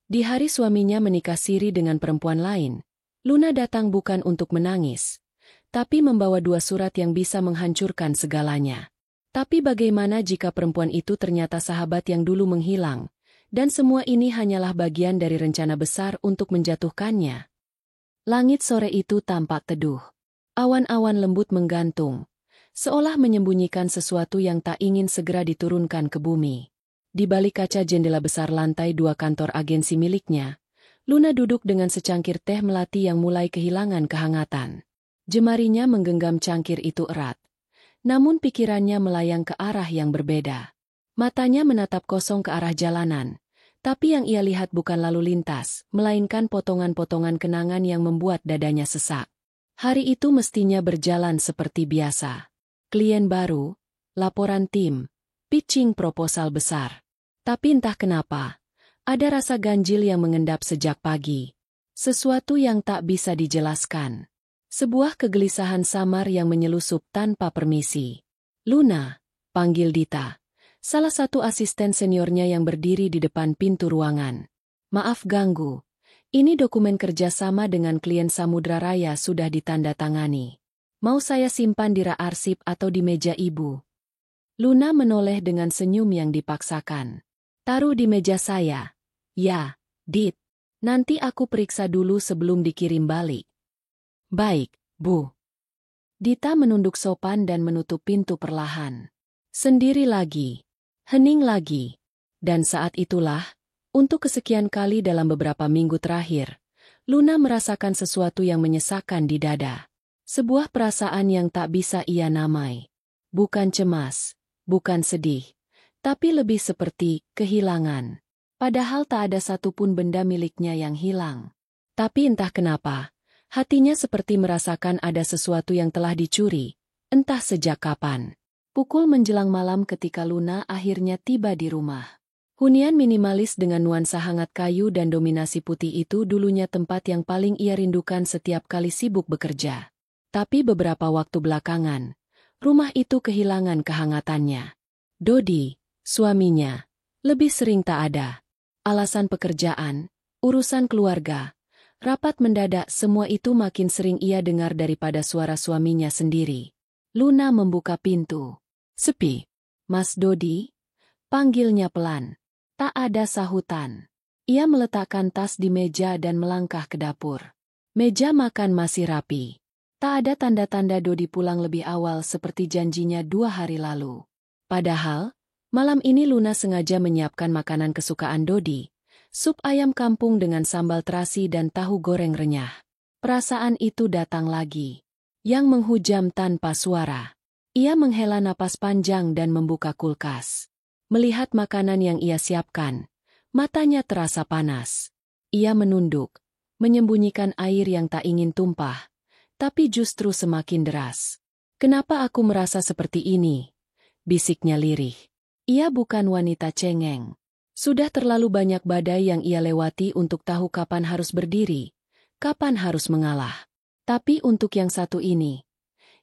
Di hari suaminya menikah siri dengan perempuan lain, Luna datang bukan untuk menangis, tapi membawa dua surat yang bisa menghancurkan segalanya. Tapi bagaimana jika perempuan itu ternyata sahabat yang dulu menghilang, dan semua ini hanyalah bagian dari rencana besar untuk menjatuhkannya? Langit sore itu tampak teduh. Awan-awan lembut menggantung, seolah menyembunyikan sesuatu yang tak ingin segera diturunkan ke bumi. Di balik kaca jendela besar lantai 2 kantor agensi miliknya, Luna duduk dengan secangkir teh melati yang mulai kehilangan kehangatan. Jemarinya menggenggam cangkir itu erat. Namun pikirannya melayang ke arah yang berbeda. Matanya menatap kosong ke arah jalanan, tapi yang ia lihat bukan lalu lintas, melainkan potongan-potongan kenangan yang membuat dadanya sesak. Hari itu mestinya berjalan seperti biasa. Klien baru, laporan tim, pitching proposal besar. Tapi entah kenapa, ada rasa ganjil yang mengendap sejak pagi. Sesuatu yang tak bisa dijelaskan. Sebuah kegelisahan samar yang menyelusup tanpa permisi. Luna, panggil Dita, salah satu asisten seniornya yang berdiri di depan pintu ruangan. Maaf ganggu, ini dokumen kerjasama dengan klien Samudra Raya sudah ditandatangani. Mau saya simpan di rak arsip atau di meja ibu? Luna menoleh dengan senyum yang dipaksakan. Taruh di meja saya. Ya, Dit. Nanti aku periksa dulu sebelum dikirim balik. Baik, Bu. Dita menunduk sopan dan menutup pintu perlahan. Sendiri lagi. Hening lagi. Dan saat itulah, untuk kesekian kali dalam beberapa minggu terakhir, Luna merasakan sesuatu yang menyesakkan di dada. Sebuah perasaan yang tak bisa ia namai. Bukan cemas, bukan sedih, tapi lebih seperti kehilangan. Padahal tak ada satupun benda miliknya yang hilang. Tapi entah kenapa, hatinya seperti merasakan ada sesuatu yang telah dicuri, entah sejak kapan. Pukul menjelang malam ketika Luna akhirnya tiba di rumah. Hunian minimalis dengan nuansa hangat kayu dan dominasi putih itu dulunya tempat yang paling ia rindukan setiap kali sibuk bekerja. Tapi beberapa waktu belakangan, rumah itu kehilangan kehangatannya. Dodi, suaminya, lebih sering tak ada. Alasan pekerjaan, urusan keluarga, rapat mendadak, semua itu makin sering ia dengar daripada suara suaminya sendiri. Luna membuka pintu. Sepi. Mas Dodi? Panggilnya pelan. Tak ada sahutan. Ia meletakkan tas di meja dan melangkah ke dapur. Meja makan masih rapi. Tak ada tanda-tanda Dodi pulang lebih awal seperti janjinya 2 hari lalu. Padahal, malam ini Luna sengaja menyiapkan makanan kesukaan Dodi, sup ayam kampung dengan sambal terasi dan tahu goreng renyah. Perasaan itu datang lagi, yang menghujam tanpa suara. Ia menghela napas panjang dan membuka kulkas. Melihat makanan yang ia siapkan, matanya terasa panas. Ia menunduk, menyembunyikan air yang tak ingin tumpah, tapi justru semakin deras. Kenapa aku merasa seperti ini? Bisiknya lirih. Ia bukan wanita cengeng. Sudah terlalu banyak badai yang ia lewati untuk tahu kapan harus berdiri, kapan harus mengalah. Tapi untuk yang satu ini,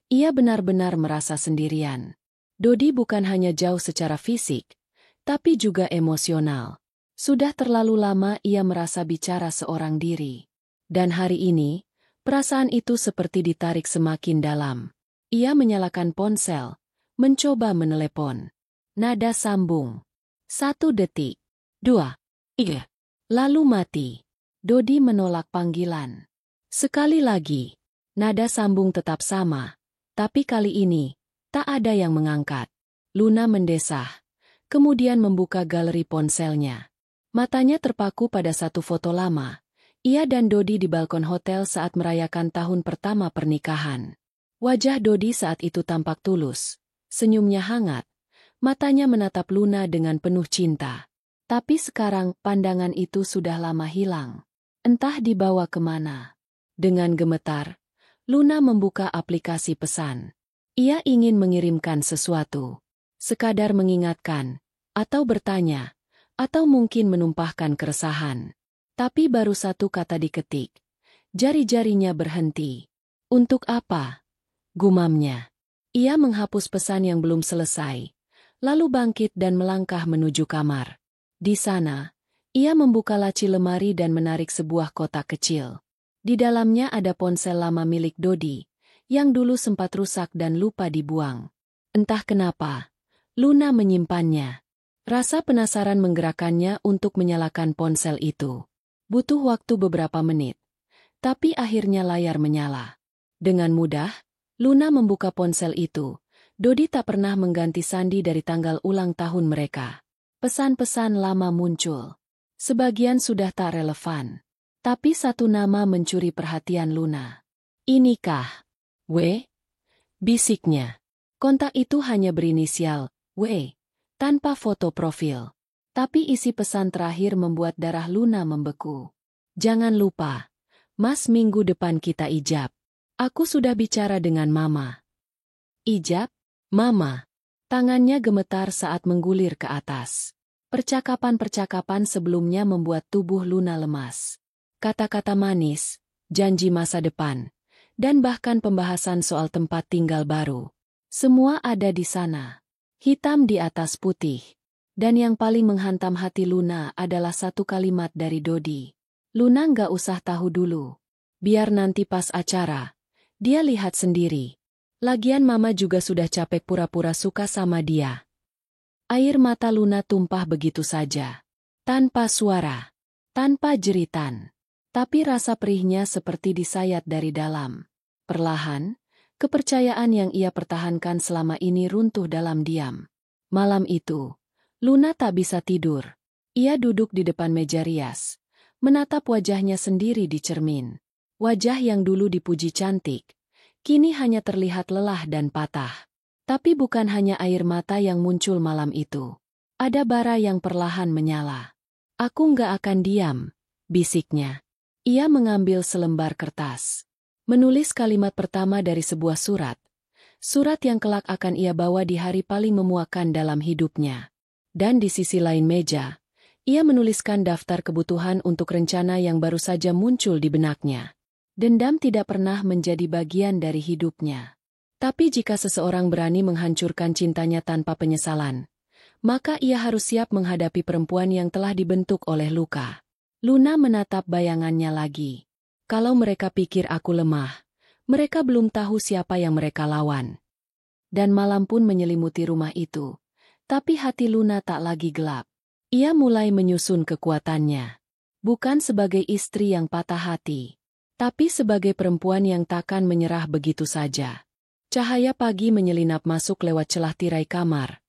ia benar-benar merasa sendirian. Dodi bukan hanya jauh secara fisik, tapi juga emosional. Sudah terlalu lama ia merasa bicara seorang diri. Dan hari ini, perasaan itu seperti ditarik semakin dalam. Ia menyalakan ponsel, mencoba menelepon. Nada sambung. 1 detik. 2. Iya. Lalu mati. Dodi menolak panggilan. Sekali lagi. Nada sambung tetap sama. Tapi kali ini, tak ada yang mengangkat. Luna mendesah. Kemudian membuka galeri ponselnya. Matanya terpaku pada satu foto lama. Ia dan Dodi di balkon hotel saat merayakan tahun pertama pernikahan. Wajah Dodi saat itu tampak tulus. Senyumnya hangat. Matanya menatap Luna dengan penuh cinta. Tapi sekarang pandangan itu sudah lama hilang. Entah dibawa kemana. Dengan gemetar, Luna membuka aplikasi pesan. Ia ingin mengirimkan sesuatu. Sekadar mengingatkan, atau bertanya, atau mungkin menumpahkan keresahan. Tapi baru satu kata diketik. Jari-jarinya berhenti. Untuk apa? Gumamnya. Ia menghapus pesan yang belum selesai. Lalu bangkit dan melangkah menuju kamar. Di sana, Ia membuka laci lemari dan menarik sebuah kotak kecil. Di dalamnya ada ponsel lama milik Dodi, yang dulu sempat rusak dan lupa dibuang. Entah kenapa, Luna menyimpannya. Rasa penasaran menggerakkannya untuk menyalakan ponsel itu. Butuh waktu beberapa menit, tapi akhirnya layar menyala. Dengan mudah, Luna membuka ponsel itu. Dodi tak pernah mengganti sandi dari tanggal ulang tahun mereka. Pesan-pesan lama muncul. Sebagian sudah tak relevan. Tapi satu nama mencuri perhatian Luna. Inikah? W? Bisiknya. Kontak itu hanya berinisial W, tanpa foto profil. Tapi isi pesan terakhir membuat darah Luna membeku. Jangan lupa, Mas, minggu depan kita ijab. Aku sudah bicara dengan Mama. Ijab? Mama. Tangannya gemetar saat menggulir ke atas. Percakapan-percakapan sebelumnya membuat tubuh Luna lemas. Kata-kata manis, janji masa depan, dan bahkan pembahasan soal tempat tinggal baru. Semua ada di sana. Hitam di atas putih. Dan yang paling menghantam hati Luna adalah satu kalimat dari Dodi. Luna nggak usah tahu dulu. Biar nanti pas acara, dia lihat sendiri. Lagian Mama juga sudah capek pura-pura suka sama dia. Air mata Luna tumpah begitu saja. Tanpa suara. Tanpa jeritan. Tapi rasa perihnya seperti disayat dari dalam. Perlahan, kepercayaan yang ia pertahankan selama ini runtuh dalam diam. Malam itu, Luna tak bisa tidur. Ia duduk di depan meja rias, menatap wajahnya sendiri di cermin. Wajah yang dulu dipuji cantik, kini hanya terlihat lelah dan patah. Tapi bukan hanya air mata yang muncul malam itu. Ada bara yang perlahan menyala. Aku nggak akan diam, bisiknya. Ia mengambil selembar kertas. Menulis kalimat pertama dari sebuah surat. Surat yang kelak akan ia bawa di hari paling memuakkan dalam hidupnya. Dan di sisi lain meja, ia menuliskan daftar kebutuhan untuk rencana yang baru saja muncul di benaknya. Dendam tidak pernah menjadi bagian dari hidupnya. Tapi jika seseorang berani menghancurkan cintanya tanpa penyesalan, maka ia harus siap menghadapi perempuan yang telah dibentuk oleh luka. Luna menatap bayangannya lagi. Kalau mereka pikir aku lemah, mereka belum tahu siapa yang mereka lawan. Dan malam pun menyelimuti rumah itu. Tapi hati Luna tak lagi gelap. Ia mulai menyusun kekuatannya. Bukan sebagai istri yang patah hati, tapi sebagai perempuan yang takkan menyerah begitu saja. Cahaya pagi menyelinap masuk lewat celah tirai kamar,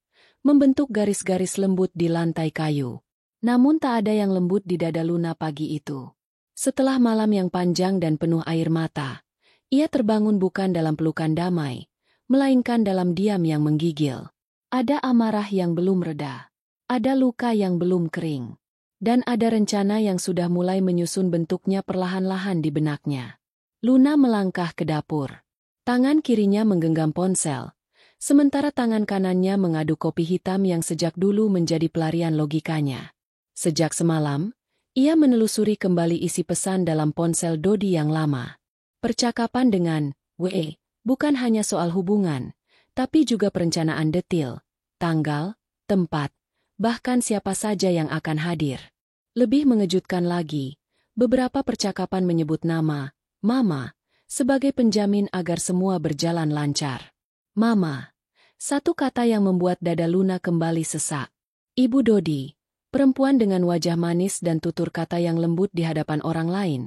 membentuk garis-garis lembut di lantai kayu. Namun tak ada yang lembut di dada Luna pagi itu. Setelah malam yang panjang dan penuh air mata, ia terbangun bukan dalam pelukan damai, melainkan dalam diam yang menggigil. Ada amarah yang belum reda, ada luka yang belum kering, dan ada rencana yang sudah mulai menyusun bentuknya perlahan-lahan di benaknya. Luna melangkah ke dapur. Tangan kirinya menggenggam ponsel, sementara tangan kanannya mengaduk kopi hitam yang sejak dulu menjadi pelarian logikanya. Sejak semalam, ia menelusuri kembali isi pesan dalam ponsel Dodi yang lama. Percakapan dengan W bukan hanya soal hubungan, tapi juga perencanaan detil, tanggal, tempat, bahkan siapa saja yang akan hadir. Lebih mengejutkan lagi, beberapa percakapan menyebut nama Mama sebagai penjamin agar semua berjalan lancar. Mama, satu kata yang membuat dada Luna kembali sesak. Ibu Dodi, perempuan dengan wajah manis dan tutur kata yang lembut di hadapan orang lain,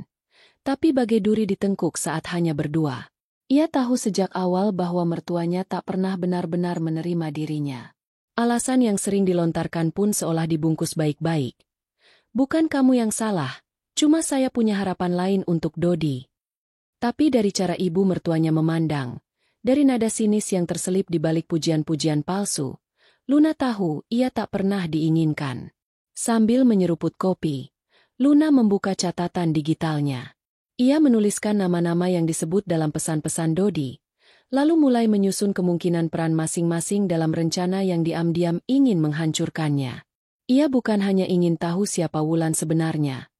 tapi bagai duri ditengkuk saat hanya berdua. Ia tahu sejak awal bahwa mertuanya tak pernah benar-benar menerima dirinya. Alasan yang sering dilontarkan pun seolah dibungkus baik-baik. Bukan kamu yang salah, cuma saya punya harapan lain untuk Dodi. Tapi dari cara ibu mertuanya memandang, dari nada sinis yang terselip di balik pujian-pujian palsu, Luna tahu ia tak pernah diinginkan. Sambil menyeruput kopi, Luna membuka catatan digitalnya. Ia menuliskan nama-nama yang disebut dalam pesan-pesan Dodi, lalu mulai menyusun kemungkinan peran masing-masing dalam rencana yang diam-diam ingin menghancurkannya. Ia bukan hanya ingin tahu siapa Wulan sebenarnya,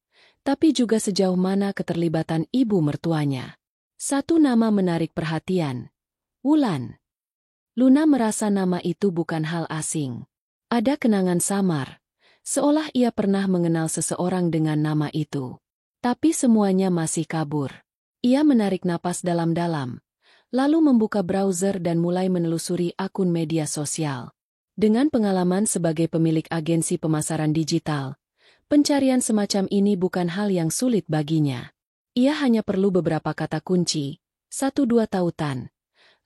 tapi juga sejauh mana keterlibatan ibu mertuanya. Satu nama menarik perhatian. Wulan. Luna merasa nama itu bukan hal asing. Ada kenangan samar, Seolah ia pernah mengenal seseorang dengan nama itu. Tapi semuanya masih kabur. Ia menarik napas dalam-dalam, lalu membuka browser dan mulai menelusuri akun media sosial. Dengan pengalaman sebagai pemilik agensi pemasaran digital, pencarian semacam ini bukan hal yang sulit baginya. Ia hanya perlu beberapa kata kunci, 1-2 tautan.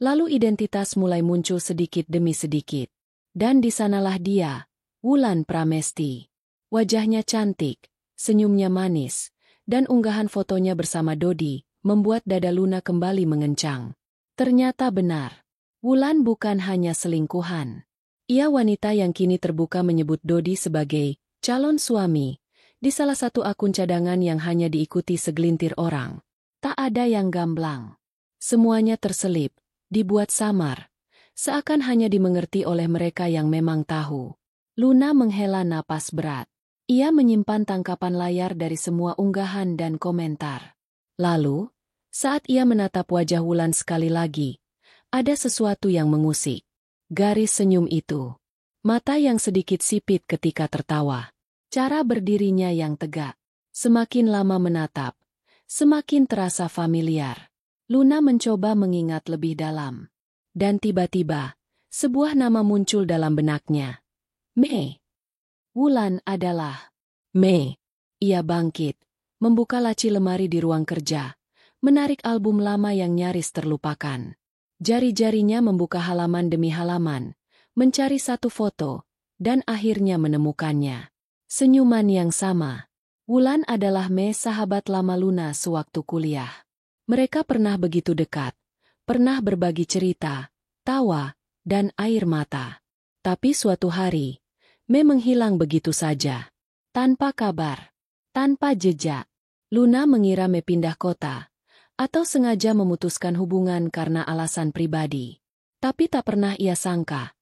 Lalu identitas mulai muncul sedikit demi sedikit. Dan di sanalah dia, Wulan Pramesti. Wajahnya cantik, senyumnya manis, dan unggahan fotonya bersama Dodi membuat dada Luna kembali mengencang. Ternyata benar. Wulan bukan hanya selingkuhan. Ia wanita yang kini terbuka menyebut Dodi sebagai calon suami di salah satu akun cadangan yang hanya diikuti segelintir orang. Tak ada yang gamblang. Semuanya terselip, dibuat samar, seakan hanya dimengerti oleh mereka yang memang tahu. Luna menghela napas berat. Ia menyimpan tangkapan layar dari semua unggahan dan komentar. Lalu, saat ia menatap wajah Wulan sekali lagi, ada sesuatu yang mengusik. Garis senyum itu. Mata yang sedikit sipit ketika tertawa. Cara berdirinya yang tegak. Semakin lama menatap, semakin terasa familiar. Luna mencoba mengingat lebih dalam. Dan tiba-tiba, sebuah nama muncul dalam benaknya. Mei. Wulan adalah Mei. Ia bangkit, membuka laci lemari di ruang kerja, menarik album lama yang nyaris terlupakan. Jari-jarinya membuka halaman demi halaman, mencari satu foto, dan akhirnya menemukannya. Senyuman yang sama. Wulan adalah Mei, sahabat lama Luna sewaktu kuliah. Mereka pernah begitu dekat, pernah berbagi cerita, tawa, dan air mata. Tapi suatu hari, Mei menghilang begitu saja. Tanpa kabar, tanpa jejak. Luna mengira Mei pindah kota, atau sengaja memutuskan hubungan karena alasan pribadi. Tapi tak pernah ia sangka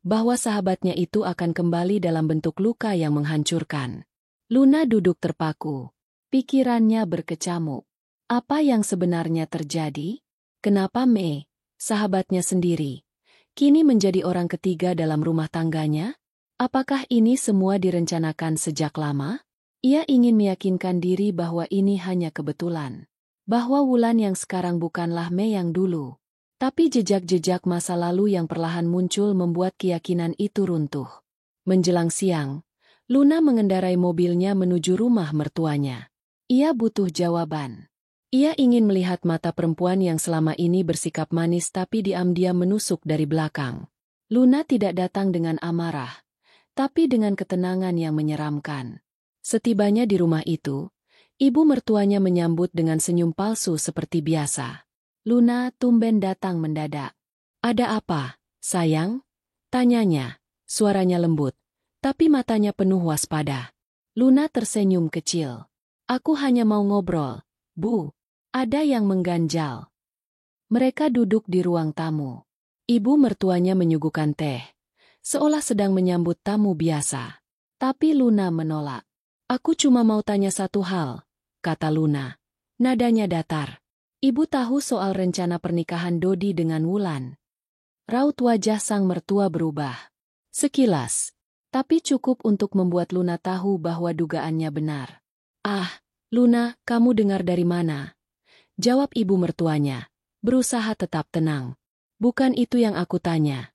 bahwa sahabatnya itu akan kembali dalam bentuk luka yang menghancurkan. Luna duduk terpaku. Pikirannya berkecamuk. Apa yang sebenarnya terjadi? Kenapa Mei, sahabatnya sendiri, kini menjadi orang ketiga dalam rumah tangganya? Apakah ini semua direncanakan sejak lama? Ia ingin meyakinkan diri bahwa ini hanya kebetulan. Bahwa Wulan yang sekarang bukanlah Mei yang dulu. Tapi jejak-jejak masa lalu yang perlahan muncul membuat keyakinan itu runtuh. Menjelang siang, Luna mengendarai mobilnya menuju rumah mertuanya. Ia butuh jawaban. Ia ingin melihat mata perempuan yang selama ini bersikap manis tapi diam-diam menusuk dari belakang. Luna tidak datang dengan amarah, tapi dengan ketenangan yang menyeramkan. Setibanya di rumah itu, ibu mertuanya menyambut dengan senyum palsu seperti biasa. Luna tumben datang mendadak. Ada apa, sayang? Tanyanya, suaranya lembut, tapi matanya penuh waspada. Luna tersenyum kecil. Aku hanya mau ngobrol, Bu. Ada yang mengganjal. Mereka duduk di ruang tamu. Ibu mertuanya menyuguhkan teh, seolah sedang menyambut tamu biasa. Tapi Luna menolak. Aku cuma mau tanya satu hal, kata Luna. Nadanya datar. Ibu tahu soal rencana pernikahan Dodi dengan Wulan. Raut wajah sang mertua berubah. Sekilas, tapi cukup untuk membuat Luna tahu bahwa dugaannya benar. Ah, Luna, kamu dengar dari mana? Jawab ibu mertuanya, berusaha tetap tenang. Bukan itu yang aku tanya.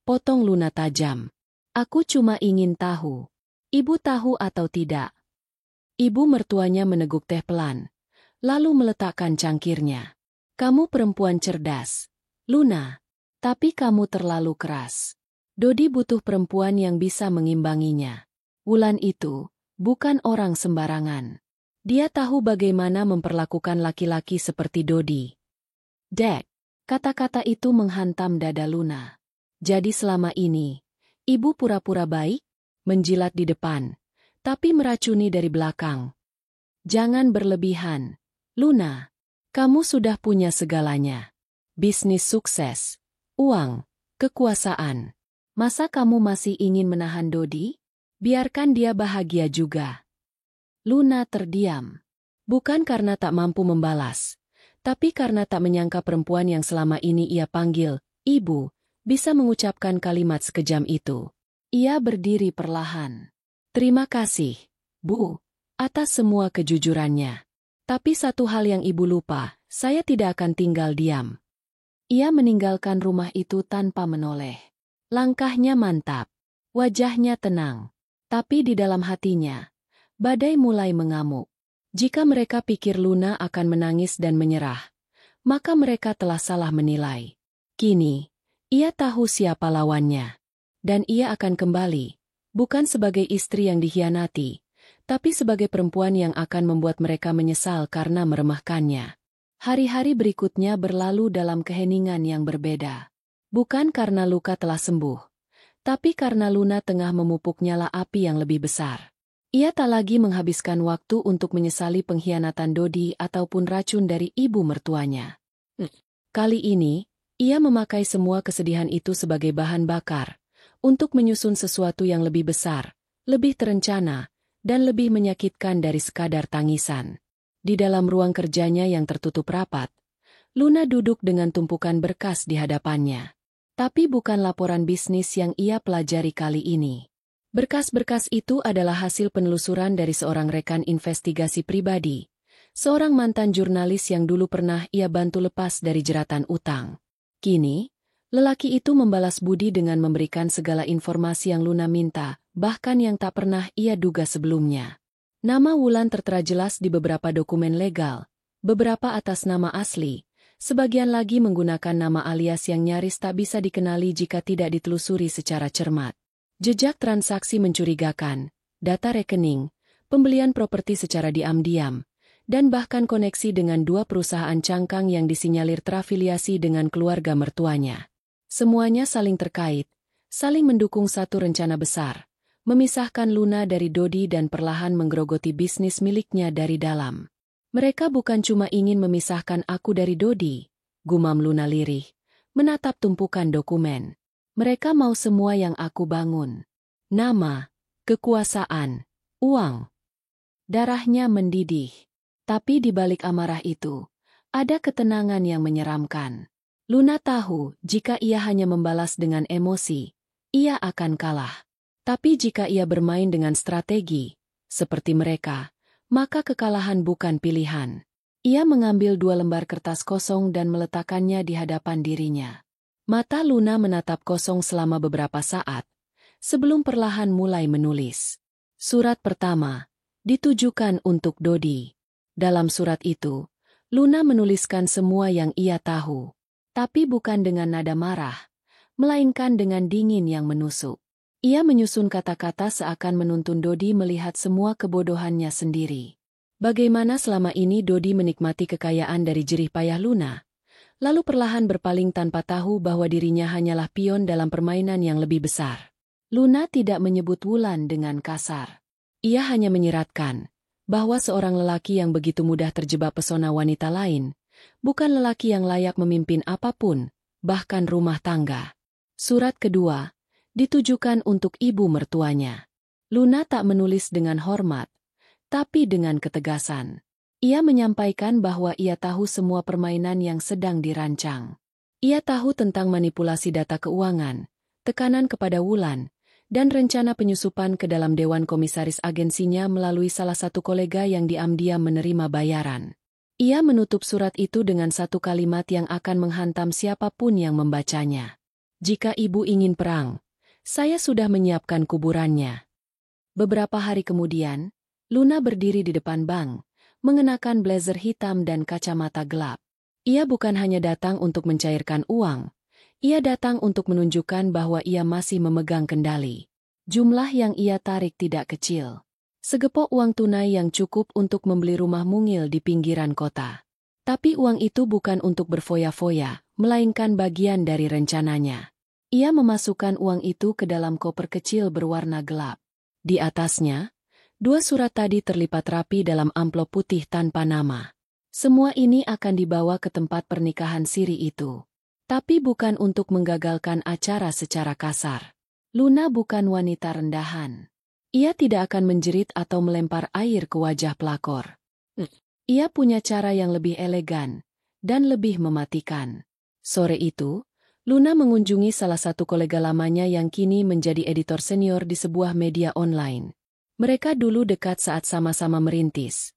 Potong Luna tajam. Aku cuma ingin tahu. Ibu tahu atau tidak? Ibu mertuanya meneguk teh pelan, lalu meletakkan cangkirnya. Kamu perempuan cerdas, Luna. Tapi kamu terlalu keras. Dodi butuh perempuan yang bisa mengimbanginya. Wulan itu bukan orang sembarangan. Dia tahu bagaimana memperlakukan laki-laki seperti Dodi. Dek, kata-kata itu menghantam dada Luna. Jadi selama ini, ibu pura-pura baik, menjilat di depan, tapi meracuni dari belakang. Jangan berlebihan, Luna. Kamu sudah punya segalanya. Bisnis sukses, uang, kekuasaan. Masa kamu masih ingin menahan Dodi? Biarkan dia bahagia juga. Luna terdiam. Bukan karena tak mampu membalas, tapi karena tak menyangka perempuan yang selama ini ia panggil ibu bisa mengucapkan kalimat sekejam itu. Ia berdiri perlahan. Terima kasih, Bu, atas semua kejujurannya. Tapi satu hal yang Ibu lupa, saya tidak akan tinggal diam. Ia meninggalkan rumah itu tanpa menoleh. Langkahnya mantap, wajahnya tenang. Tapi di dalam hatinya, badai mulai mengamuk. Jika mereka pikir Luna akan menangis dan menyerah, maka mereka telah salah menilai. Kini, ia tahu siapa lawannya. Dan ia akan kembali, bukan sebagai istri yang dikhianati, tapi sebagai perempuan yang akan membuat mereka menyesal karena meremehkannya. Hari-hari berikutnya berlalu dalam keheningan yang berbeda. Bukan karena luka telah sembuh, tapi karena Luna tengah memupuk nyala api yang lebih besar. Ia tak lagi menghabiskan waktu untuk menyesali pengkhianatan Dodi ataupun racun dari ibu mertuanya. Kali ini, ia memakai semua kesedihan itu sebagai bahan bakar untuk menyusun sesuatu yang lebih besar, lebih terencana, dan lebih menyakitkan dari sekadar tangisan. Di dalam ruang kerjanya yang tertutup rapat, Luna duduk dengan tumpukan berkas di hadapannya. Tapi bukan laporan bisnis yang ia pelajari kali ini. Berkas-berkas itu adalah hasil penelusuran dari seorang rekan investigasi pribadi, seorang mantan jurnalis yang dulu pernah ia bantu lepas dari jeratan utang. Kini, lelaki itu membalas budi dengan memberikan segala informasi yang Luna minta, bahkan yang tak pernah ia duga sebelumnya. Nama Wulan tertera jelas di beberapa dokumen legal, beberapa atas nama asli, sebagian lagi menggunakan nama alias yang nyaris tak bisa dikenali jika tidak ditelusuri secara cermat. Jejak transaksi mencurigakan, data rekening, pembelian properti secara diam-diam, dan bahkan koneksi dengan dua perusahaan cangkang yang disinyalir terafiliasi dengan keluarga mertuanya. Semuanya saling terkait, saling mendukung satu rencana besar, memisahkan Luna dari Dodi dan perlahan menggerogoti bisnis miliknya dari dalam. Mereka bukan cuma ingin memisahkan aku dari Dodi, gumam Luna lirih, menatap tumpukan dokumen. Mereka mau semua yang aku bangun. Nama, kekuasaan, uang. Darahnya mendidih. Tapi di balik amarah itu, ada ketenangan yang menyeramkan. Luna tahu jika ia hanya membalas dengan emosi, ia akan kalah. Tapi jika ia bermain dengan strategi, seperti mereka, maka kekalahan bukan pilihan. Ia mengambil 2 lembar kertas kosong dan meletakkannya di hadapan dirinya. Mata Luna menatap kosong selama beberapa saat, sebelum perlahan mulai menulis. Surat pertama, ditujukan untuk Dodi. Dalam surat itu, Luna menuliskan semua yang ia tahu, tapi bukan dengan nada marah, melainkan dengan dingin yang menusuk. Ia menyusun kata-kata seakan menuntun Dodi melihat semua kebodohannya sendiri. Bagaimana selama ini Dodi menikmati kekayaan dari jerih payah Luna, lalu perlahan berpaling tanpa tahu bahwa dirinya hanyalah pion dalam permainan yang lebih besar. Luna tidak menyebut Wulan dengan kasar. Ia hanya menyiratkan bahwa seorang lelaki yang begitu mudah terjebak pesona wanita lain, bukan lelaki yang layak memimpin apapun, bahkan rumah tangga. Surat kedua, ditujukan untuk ibu mertuanya. Luna tak menulis dengan hormat, tapi dengan ketegasan. Ia menyampaikan bahwa ia tahu semua permainan yang sedang dirancang. Ia tahu tentang manipulasi data keuangan, tekanan kepada Wulan, dan rencana penyusupan ke dalam dewan komisaris agensinya melalui salah satu kolega yang diam-diam menerima bayaran. Ia menutup surat itu dengan satu kalimat yang akan menghantam siapapun yang membacanya. Jika ibu ingin perang, saya sudah menyiapkan kuburannya. Beberapa hari kemudian, Luna berdiri di depan bank, mengenakan blazer hitam dan kacamata gelap. Ia bukan hanya datang untuk mencairkan uang, ia datang untuk menunjukkan bahwa ia masih memegang kendali. Jumlah yang ia tarik tidak kecil. Segepok uang tunai yang cukup untuk membeli rumah mungil di pinggiran kota. Tapi uang itu bukan untuk berfoya-foya, melainkan bagian dari rencananya. Ia memasukkan uang itu ke dalam koper kecil berwarna gelap. Di atasnya, 2 surat tadi terlipat rapi dalam amplop putih tanpa nama. Semua ini akan dibawa ke tempat pernikahan siri itu. Tapi bukan untuk menggagalkan acara secara kasar. Luna bukan wanita rendahan. Ia tidak akan menjerit atau melempar air ke wajah pelakor. Ia punya cara yang lebih elegan dan lebih mematikan. Sore itu, Luna mengunjungi salah satu kolega lamanya yang kini menjadi editor senior di sebuah media online. Mereka dulu dekat saat sama-sama merintis.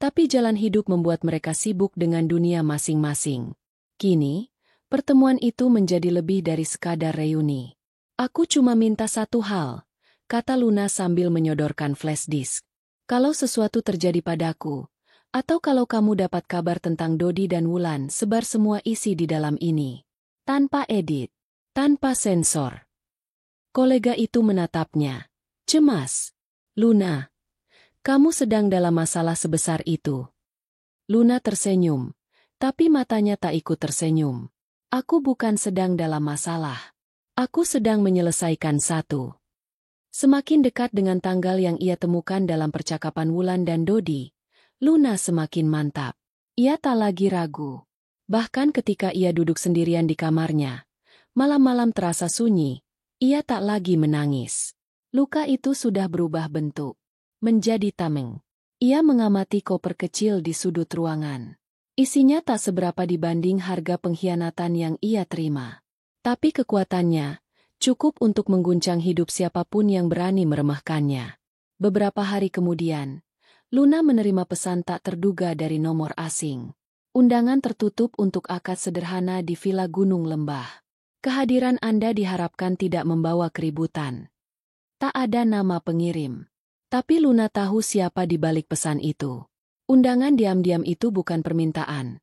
Tapi jalan hidup membuat mereka sibuk dengan dunia masing-masing. Kini, pertemuan itu menjadi lebih dari sekadar reuni. Aku cuma minta satu hal, kata Luna sambil menyodorkan flash disk. Kalau sesuatu terjadi padaku, atau kalau kamu dapat kabar tentang Dodi dan Wulan, sebar semua isi di dalam ini. Tanpa edit, tanpa sensor. Kolega itu menatapnya. Cemas. Luna, kamu sedang dalam masalah sebesar itu. Luna tersenyum, tapi matanya tak ikut tersenyum. Aku bukan sedang dalam masalah. Aku sedang menyelesaikan satu. Semakin dekat dengan tanggal yang ia temukan dalam percakapan Wulan dan Dodi, Luna semakin mantap. Ia tak lagi ragu. Bahkan ketika ia duduk sendirian di kamarnya, malam-malam terasa sunyi, ia tak lagi menangis. Luka itu sudah berubah bentuk, menjadi tameng. Ia mengamati koper kecil di sudut ruangan. Isinya tak seberapa dibanding harga pengkhianatan yang ia terima. Tapi kekuatannya cukup untuk mengguncang hidup siapapun yang berani meremehkannya. Beberapa hari kemudian, Luna menerima pesan tak terduga dari nomor asing. Undangan tertutup untuk akad sederhana di Villa Gunung Lembah. Kehadiran Anda diharapkan tidak membawa keributan. Tak ada nama pengirim. Tapi Luna tahu siapa di balik pesan itu. Undangan diam-diam itu bukan permintaan,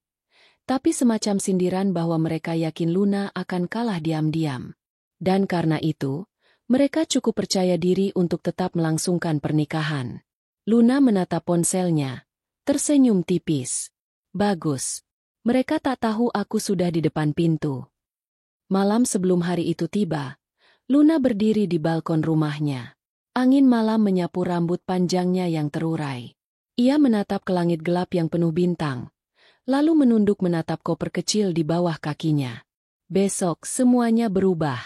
tapi semacam sindiran bahwa mereka yakin Luna akan kalah diam-diam. Dan karena itu, mereka cukup percaya diri untuk tetap melangsungkan pernikahan. Luna menatap ponselnya, tersenyum tipis. Bagus. Mereka tak tahu aku sudah di depan pintu. Malam sebelum hari itu tiba, Luna berdiri di balkon rumahnya. Angin malam menyapu rambut panjangnya yang terurai. Ia menatap ke langit gelap yang penuh bintang, lalu menunduk menatap koper kecil di bawah kakinya. Besok semuanya berubah.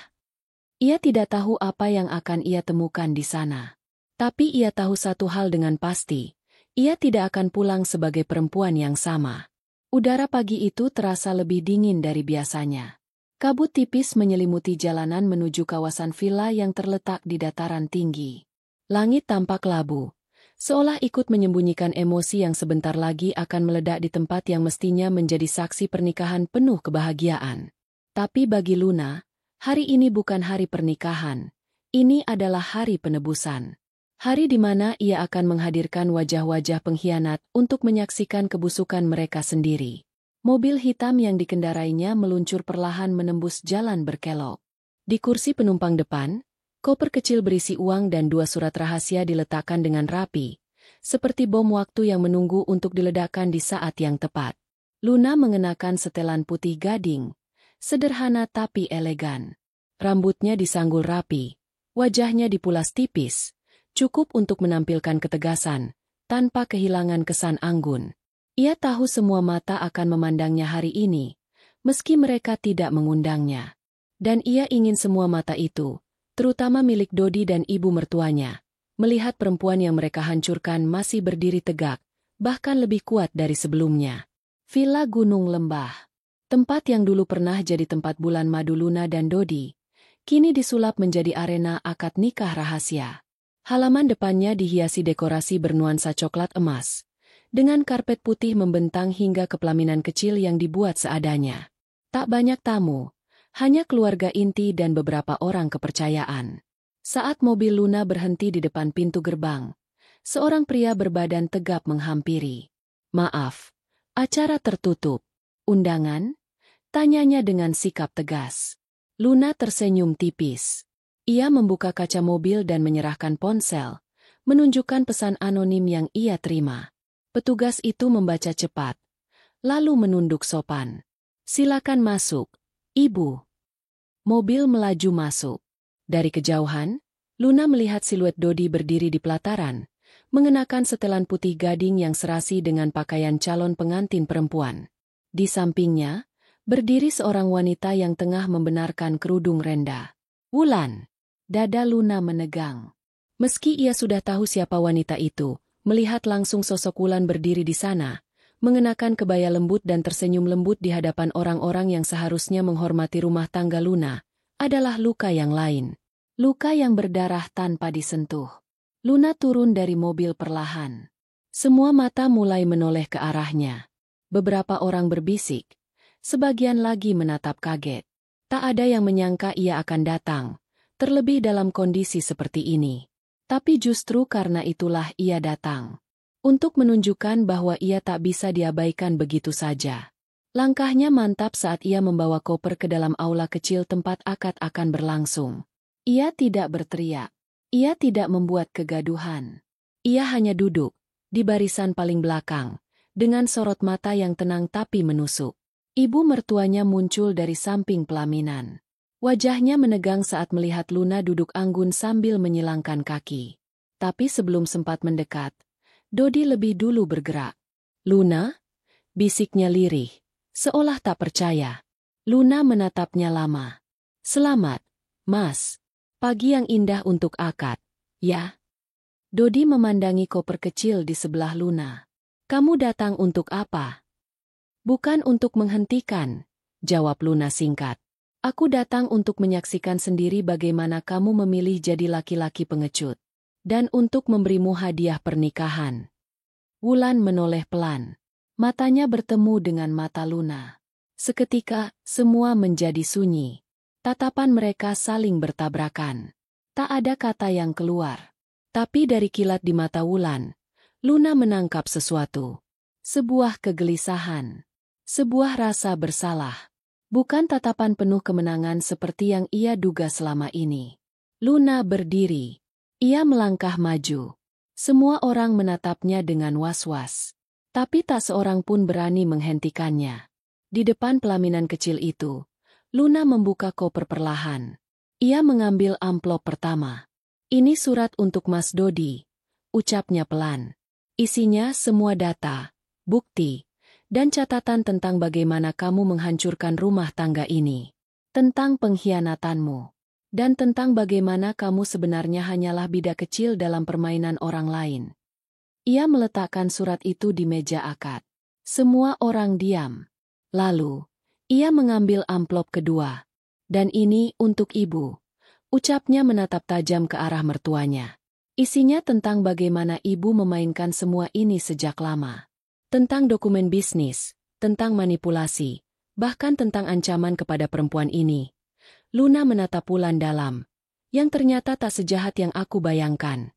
Ia tidak tahu apa yang akan ia temukan di sana. Tapi ia tahu satu hal dengan pasti, ia tidak akan pulang sebagai perempuan yang sama. Udara pagi itu terasa lebih dingin dari biasanya. Kabut tipis menyelimuti jalanan menuju kawasan villa yang terletak di dataran tinggi. Langit tampak labu, seolah ikut menyembunyikan emosi yang sebentar lagi akan meledak di tempat yang mestinya menjadi saksi pernikahan penuh kebahagiaan. Tapi bagi Luna, hari ini bukan hari pernikahan. Ini adalah hari penebusan. Hari di mana ia akan menghadirkan wajah-wajah pengkhianat untuk menyaksikan kebusukan mereka sendiri. Mobil hitam yang dikendarainya meluncur perlahan menembus jalan berkelok. Di kursi penumpang depan, koper kecil berisi uang dan 2 surat rahasia diletakkan dengan rapi, seperti bom waktu yang menunggu untuk diledakkan di saat yang tepat. Luna mengenakan setelan putih gading, sederhana tapi elegan. Rambutnya disanggul rapi, wajahnya dipulas tipis, cukup untuk menampilkan ketegasan, tanpa kehilangan kesan anggun. Ia tahu semua mata akan memandangnya hari ini, meski mereka tidak mengundangnya. Dan ia ingin semua mata itu, terutama milik Dodi dan ibu mertuanya, melihat perempuan yang mereka hancurkan masih berdiri tegak, bahkan lebih kuat dari sebelumnya. Villa Gunung Lembah. Tempat yang dulu pernah jadi tempat bulan madu Luna dan Dodi, kini disulap menjadi arena akad nikah rahasia. Halaman depannya dihiasi dekorasi bernuansa coklat emas, dengan karpet putih membentang hingga ke pelaminan kecil yang dibuat seadanya. Tak banyak tamu, hanya keluarga inti dan beberapa orang kepercayaan. Saat mobil Luna berhenti di depan pintu gerbang, seorang pria berbadan tegap menghampiri. "Maaf, acara tertutup. Undangan?" tanyanya dengan sikap tegas. Luna tersenyum tipis. Ia membuka kaca mobil dan menyerahkan ponsel, menunjukkan pesan anonim yang ia terima. Petugas itu membaca cepat, lalu menunduk sopan. "Silakan masuk, Ibu." Mobil melaju masuk. Dari kejauhan, Luna melihat siluet Dodi berdiri di pelataran, mengenakan setelan putih gading yang serasi dengan pakaian calon pengantin perempuan. Di sampingnya, berdiri seorang wanita yang tengah membenarkan kerudung renda. "Wulan." Dada Luna menegang. Meski ia sudah tahu siapa wanita itu, melihat langsung sosok Wulan berdiri di sana, mengenakan kebaya lembut dan tersenyum lembut di hadapan orang-orang yang seharusnya menghormati rumah tangga Luna, adalah luka yang lain. Luka yang berdarah tanpa disentuh. Luna turun dari mobil perlahan. Semua mata mulai menoleh ke arahnya. Beberapa orang berbisik. Sebagian lagi menatap kaget. Tak ada yang menyangka ia akan datang, terlebih dalam kondisi seperti ini. Tapi justru karena itulah ia datang. Untuk menunjukkan bahwa ia tak bisa diabaikan begitu saja. Langkahnya mantap saat ia membawa koper ke dalam aula kecil tempat akad akan berlangsung. Ia tidak berteriak. Ia tidak membuat kegaduhan. Ia hanya duduk, di barisan paling belakang, dengan sorot mata yang tenang tapi menusuk. Ibu mertuanya muncul dari samping pelaminan. Wajahnya menegang saat melihat Luna duduk anggun sambil menyilangkan kaki. Tapi sebelum sempat mendekat, Dodi lebih dulu bergerak. "Luna?" bisiknya lirih, seolah tak percaya. Luna menatapnya lama. "Selamat, Mas. Pagi yang indah untuk akad, ya?" Dodi memandangi koper kecil di sebelah Luna. "Kamu datang untuk apa?" "Bukan untuk menghentikan," jawab Luna singkat. "Aku datang untuk menyaksikan sendiri bagaimana kamu memilih jadi laki-laki pengecut. Dan untuk memberimu hadiah pernikahan." Wulan menoleh pelan. Matanya bertemu dengan mata Luna. Seketika, semua menjadi sunyi. Tatapan mereka saling bertabrakan. Tak ada kata yang keluar. Tapi dari kilat di mata Wulan, Luna menangkap sesuatu. Sebuah kegelisahan. Sebuah rasa bersalah. Bukan tatapan penuh kemenangan seperti yang ia duga selama ini. Luna berdiri. Ia melangkah maju. Semua orang menatapnya dengan was-was. Tapi tak seorang pun berani menghentikannya. Di depan pelaminan kecil itu, Luna membuka koper perlahan. Ia mengambil amplop pertama. "Ini surat untuk Mas Dodi," ucapnya pelan. "Isinya semua data, bukti, dan catatan tentang bagaimana kamu menghancurkan rumah tangga ini. Tentang pengkhianatanmu. Dan tentang bagaimana kamu sebenarnya hanyalah bidak kecil dalam permainan orang lain." Ia meletakkan surat itu di meja akad. Semua orang diam. Lalu, ia mengambil amplop kedua. "Dan ini untuk ibu," ucapnya menatap tajam ke arah mertuanya. Isinya tentang bagaimana ibu memainkan semua ini sejak lama. Tentang dokumen bisnis, tentang manipulasi, bahkan tentang ancaman kepada perempuan ini. Luna menatap Wulan dalam, yang ternyata tak sejahat yang aku bayangkan.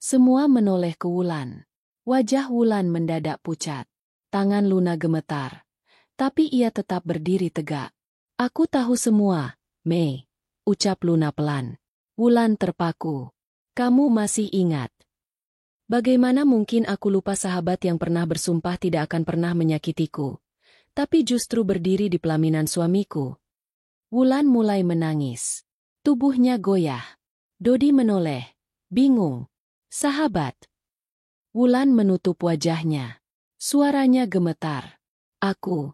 Semua menoleh ke Wulan. Wajah Wulan mendadak pucat. Tangan Luna gemetar. Tapi ia tetap berdiri tegak. "Aku tahu semua, Mei," ucap Luna pelan. Wulan terpaku. "Kamu masih ingat? Bagaimana mungkin aku lupa sahabat yang pernah bersumpah tidak akan pernah menyakitiku, tapi justru berdiri di pelaminan suamiku?" Wulan mulai menangis. Tubuhnya goyah. Dodi menoleh, bingung. "Sahabat?" Wulan menutup wajahnya. Suaranya gemetar. Aku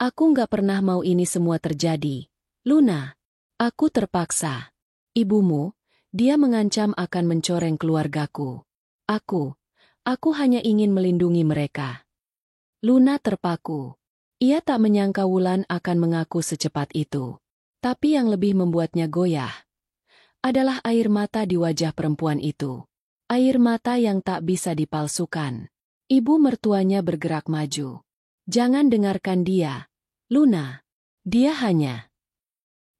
nggak pernah mau ini semua terjadi. Luna, aku terpaksa. Ibumu, dia mengancam akan mencoreng keluargaku. Aku hanya ingin melindungi mereka." Luna terpaku. Ia tak menyangka Wulan akan mengaku secepat itu. Tapi yang lebih membuatnya goyah adalah air mata di wajah perempuan itu. Air mata yang tak bisa dipalsukan. Ibu mertuanya bergerak maju. "Jangan dengarkan dia, Luna. Dia hanya..."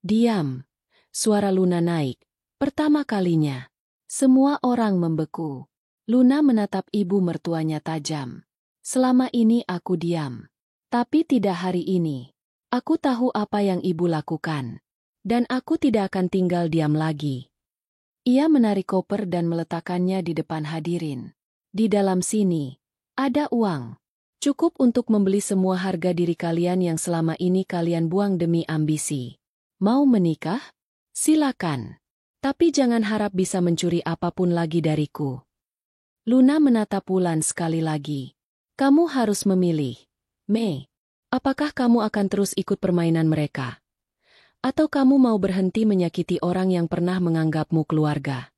"Diam." Suara Luna naik. Pertama kalinya. Semua orang membeku. Luna menatap ibu mertuanya tajam. "Selama ini aku diam. Tapi tidak hari ini. Aku tahu apa yang ibu lakukan. Dan aku tidak akan tinggal diam lagi." Ia menarik koper dan meletakkannya di depan hadirin. "Di dalam sini, ada uang. Cukup untuk membeli semua harga diri kalian yang selama ini kalian buang demi ambisi. Mau menikah? Silakan. Tapi jangan harap bisa mencuri apapun lagi dariku." Luna menatap Wulan sekali lagi. "Kamu harus memilih. Mei, apakah kamu akan terus ikut permainan mereka? Atau kamu mau berhenti menyakiti orang yang pernah menganggapmu keluarga?"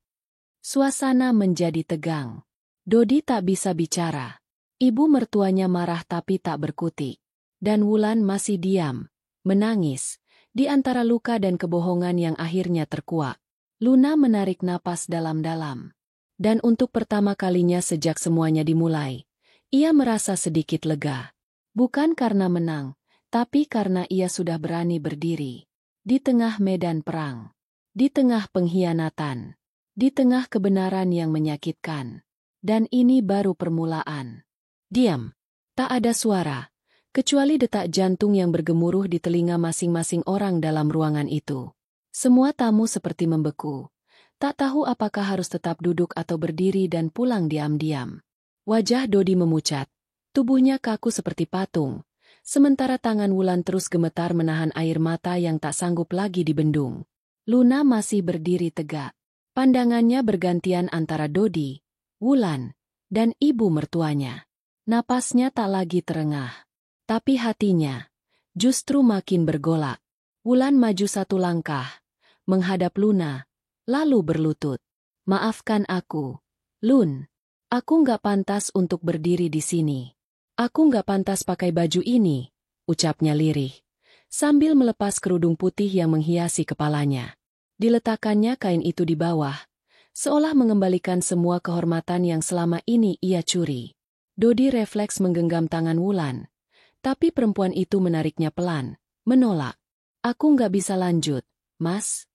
Suasana menjadi tegang. Dodi tak bisa bicara. Ibu mertuanya marah tapi tak berkutik. Dan Wulan masih diam, menangis, di antara luka dan kebohongan yang akhirnya terkuak. Luna menarik napas dalam-dalam. Dan untuk pertama kalinya sejak semuanya dimulai, ia merasa sedikit lega. Bukan karena menang, tapi karena ia sudah berani berdiri. Di tengah medan perang. Di tengah pengkhianatan. Di tengah kebenaran yang menyakitkan. Dan ini baru permulaan. Diam. Tak ada suara, kecuali detak jantung yang bergemuruh di telinga masing-masing orang dalam ruangan itu. Semua tamu seperti membeku. Tak tahu apakah harus tetap duduk atau berdiri dan pulang diam-diam. Wajah Dodi memucat. Tubuhnya kaku seperti patung. Sementara tangan Wulan terus gemetar menahan air mata yang tak sanggup lagi dibendung. Luna masih berdiri tegak. Pandangannya bergantian antara Dodi, Wulan, dan ibu mertuanya. Napasnya tak lagi terengah. Tapi hatinya justru makin bergolak. Wulan maju satu langkah, menghadap Luna, lalu berlutut. Maafkan aku, Lun. Aku nggak pantas untuk berdiri di sini. Aku nggak pantas pakai baju ini, ucapnya lirih, sambil melepas kerudung putih yang menghiasi kepalanya. Diletakkannya kain itu di bawah, seolah mengembalikan semua kehormatan yang selama ini ia curi. Dodi refleks menggenggam tangan Wulan, tapi perempuan itu menariknya pelan, menolak. Aku nggak bisa lanjut, Mas.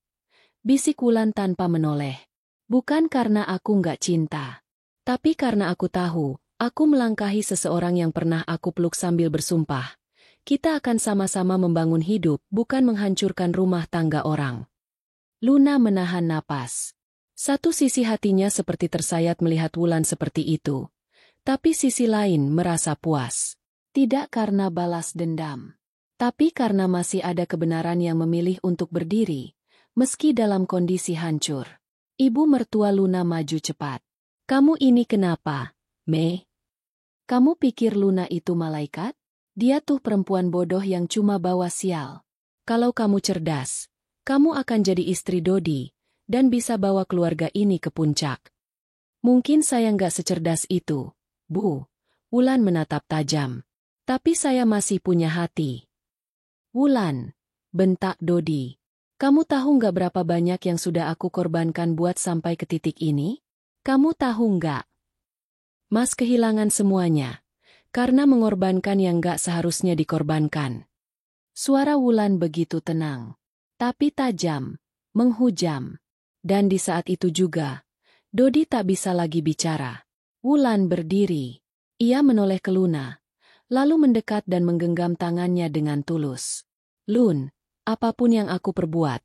Bisik Wulan tanpa menoleh. Bukan karena aku nggak cinta. Tapi karena aku tahu, aku melangkahi seseorang yang pernah aku peluk sambil bersumpah. Kita akan sama-sama membangun hidup, bukan menghancurkan rumah tangga orang. Luna menahan napas. Satu sisi hatinya seperti tersayat melihat Wulan seperti itu. Tapi sisi lain merasa puas. Tidak karena balas dendam. Tapi karena masih ada kebenaran yang memilih untuk berdiri. Meski dalam kondisi hancur. Ibu mertua Luna maju cepat. Kamu ini kenapa, Mei? Kamu pikir Luna itu malaikat? Dia tuh perempuan bodoh yang cuma bawa sial. Kalau kamu cerdas, kamu akan jadi istri Dodi, dan bisa bawa keluarga ini ke puncak. Mungkin saya nggak secerdas itu, Bu. Wulan menatap tajam. Tapi saya masih punya hati. Wulan, bentak Dodi. Kamu tahu nggak berapa banyak yang sudah aku korbankan buat sampai ke titik ini? Kamu tahu nggak? Mas kehilangan semuanya, karena mengorbankan yang nggak seharusnya dikorbankan. Suara Wulan begitu tenang, tapi tajam, menghujam. Dan di saat itu juga, Dodi tak bisa lagi bicara. Wulan berdiri. Ia menoleh ke Luna, lalu mendekat dan menggenggam tangannya dengan tulus. Lun, apapun yang aku perbuat,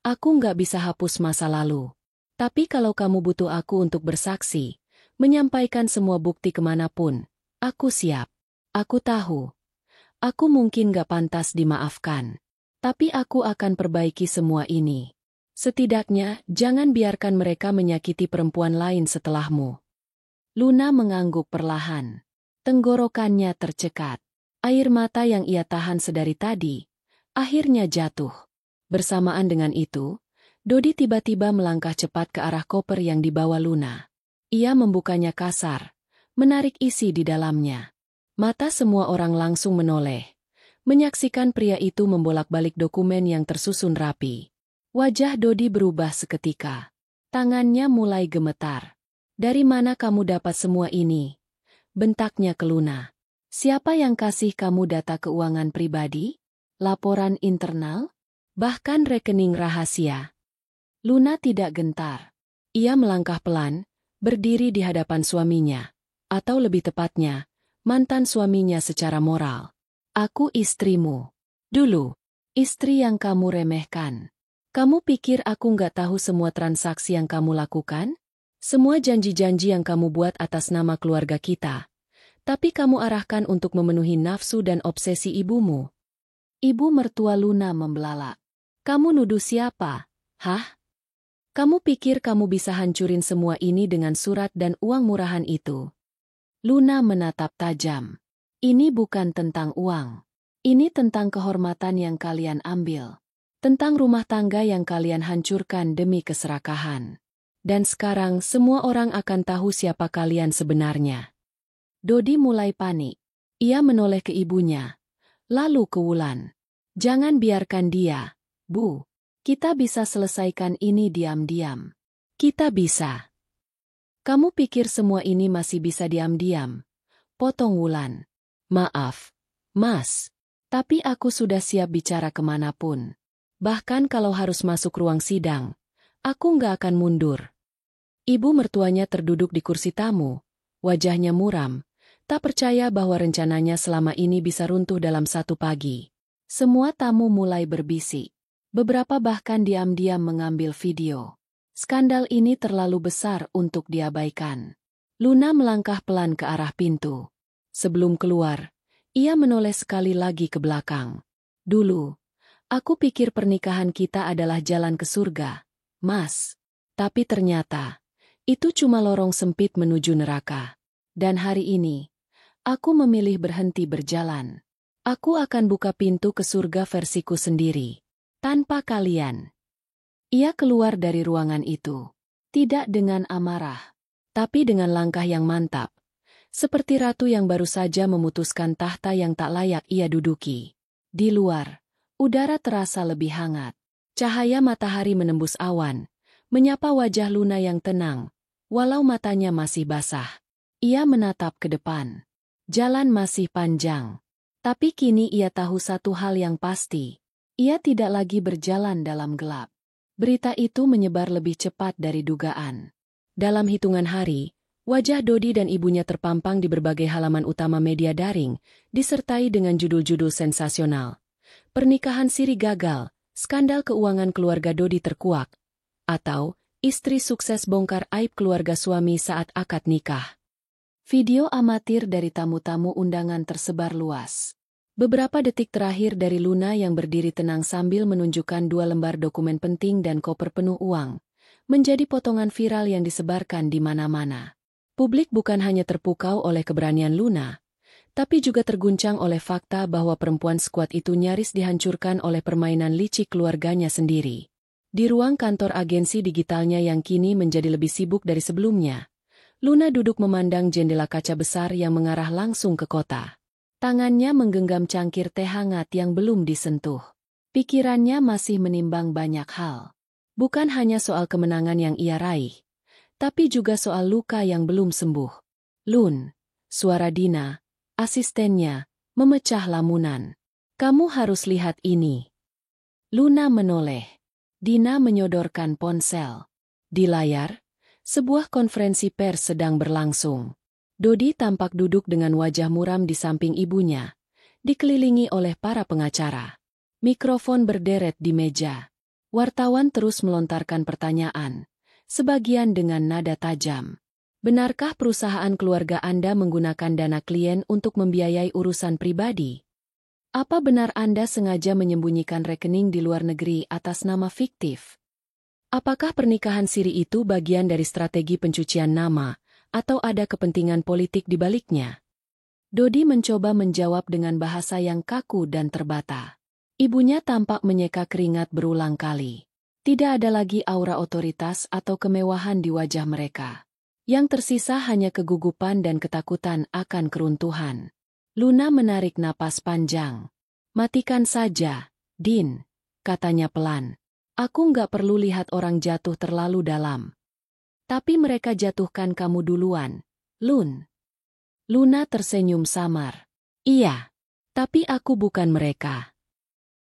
aku nggak bisa hapus masa lalu. Tapi kalau kamu butuh aku untuk bersaksi, menyampaikan semua bukti kemanapun, aku siap. Aku tahu. Aku mungkin nggak pantas dimaafkan. Tapi aku akan perbaiki semua ini. Setidaknya, jangan biarkan mereka menyakiti perempuan lain setelahmu. Luna mengangguk perlahan. Tenggorokannya tercekat. Air mata yang ia tahan sedari tadi, akhirnya jatuh. Bersamaan dengan itu, Dodi tiba-tiba melangkah cepat ke arah koper yang dibawa Luna. Ia membukanya kasar, menarik isi di dalamnya. Mata semua orang langsung menoleh, menyaksikan pria itu membolak-balik dokumen yang tersusun rapi. Wajah Dodi berubah seketika. Tangannya mulai gemetar. Dari mana kamu dapat semua ini? Bentaknya ke Luna. Siapa yang kasih kamu data keuangan pribadi? Laporan internal? Bahkan rekening rahasia? Luna tidak gentar. Ia melangkah pelan, berdiri di hadapan suaminya. Atau lebih tepatnya, mantan suaminya secara moral. Aku istrimu. Dulu, istri yang kamu remehkan. Kamu pikir aku nggak tahu semua transaksi yang kamu lakukan? Semua janji-janji yang kamu buat atas nama keluarga kita. Tapi kamu arahkan untuk memenuhi nafsu dan obsesi ibumu. Ibu mertua Luna membelalak. Kamu nuduh siapa? Hah? Kamu pikir kamu bisa hancurin semua ini dengan surat dan uang murahan itu? Luna menatap tajam. Ini bukan tentang uang. Ini tentang kehormatan yang kalian ambil. Tentang rumah tangga yang kalian hancurkan demi keserakahan. Dan sekarang semua orang akan tahu siapa kalian sebenarnya. Dodi mulai panik. Ia menoleh ke ibunya. Lalu ke Wulan. Jangan biarkan dia, Bu. Kita bisa selesaikan ini diam-diam. Kita bisa. Kamu pikir semua ini masih bisa diam-diam? Potong Wulan. Maaf, Mas. Tapi aku sudah siap bicara kemanapun. Bahkan kalau harus masuk ruang sidang, aku nggak akan mundur. Ibu mertuanya terduduk di kursi tamu, wajahnya muram, tak percaya bahwa rencananya selama ini bisa runtuh dalam satu pagi. Semua tamu mulai berbisik. Beberapa bahkan diam-diam mengambil video. Skandal ini terlalu besar untuk diabaikan. Luna melangkah pelan ke arah pintu. Sebelum keluar, ia menoleh sekali lagi ke belakang. Dulu, aku pikir pernikahan kita adalah jalan ke surga, Mas. Tapi ternyata, itu cuma lorong sempit menuju neraka. Dan hari ini, aku memilih berhenti berjalan. Aku akan buka pintu ke surga versiku sendiri. Tanpa kalian. Ia keluar dari ruangan itu. Tidak dengan amarah, tapi dengan langkah yang mantap. Seperti ratu yang baru saja memutuskan tahta yang tak layak ia duduki. Di luar, udara terasa lebih hangat. Cahaya matahari menembus awan, menyapa wajah Luna yang tenang, walau matanya masih basah. Ia menatap ke depan. Jalan masih panjang. Tapi kini ia tahu satu hal yang pasti. Ia tidak lagi berjalan dalam gelap. Berita itu menyebar lebih cepat dari dugaan. Dalam hitungan hari, wajah Dodi dan ibunya terpampang di berbagai halaman utama media daring, disertai dengan judul-judul sensasional. Pernikahan siri gagal, skandal keuangan keluarga Dodi terkuak, atau istri sukses bongkar aib keluarga suami saat akad nikah. Video amatir dari tamu-tamu undangan tersebar luas. Beberapa detik terakhir dari Luna yang berdiri tenang sambil menunjukkan 2 lembar dokumen penting dan koper penuh uang, menjadi potongan viral yang disebarkan di mana-mana. Publik bukan hanya terpukau oleh keberanian Luna, tapi juga terguncang oleh fakta bahwa perempuan sekuat itu nyaris dihancurkan oleh permainan licik keluarganya sendiri. Di ruang kantor agensi digitalnya yang kini menjadi lebih sibuk dari sebelumnya, Luna duduk memandang jendela kaca besar yang mengarah langsung ke kota. Tangannya menggenggam cangkir teh hangat yang belum disentuh. Pikirannya masih menimbang banyak hal. Bukan hanya soal kemenangan yang ia raih, tapi juga soal luka yang belum sembuh. Lun, suara Dina, asistennya, memecah lamunan. Kamu harus lihat ini. Luna menoleh. Dina menyodorkan ponsel. Di layar, sebuah konferensi pers sedang berlangsung. Dodi tampak duduk dengan wajah muram di samping ibunya, dikelilingi oleh para pengacara. Mikrofon berderet di meja. Wartawan terus melontarkan pertanyaan, sebagian dengan nada tajam. Benarkah perusahaan keluarga Anda menggunakan dana klien untuk membiayai urusan pribadi? Apa benar Anda sengaja menyembunyikan rekening di luar negeri atas nama fiktif? Apakah pernikahan siri itu bagian dari strategi pencucian nama, atau ada kepentingan politik di baliknya? Dodi mencoba menjawab dengan bahasa yang kaku dan terbata. Ibunya tampak menyeka keringat berulang kali. Tidak ada lagi aura otoritas atau kemewahan di wajah mereka. Yang tersisa hanya kegugupan dan ketakutan akan keruntuhan. Luna menarik napas panjang. Matikan saja, Din, katanya pelan. Aku nggak perlu lihat orang jatuh terlalu dalam. Tapi mereka jatuhkan kamu duluan, Lun. Luna tersenyum samar. Iya, tapi aku bukan mereka.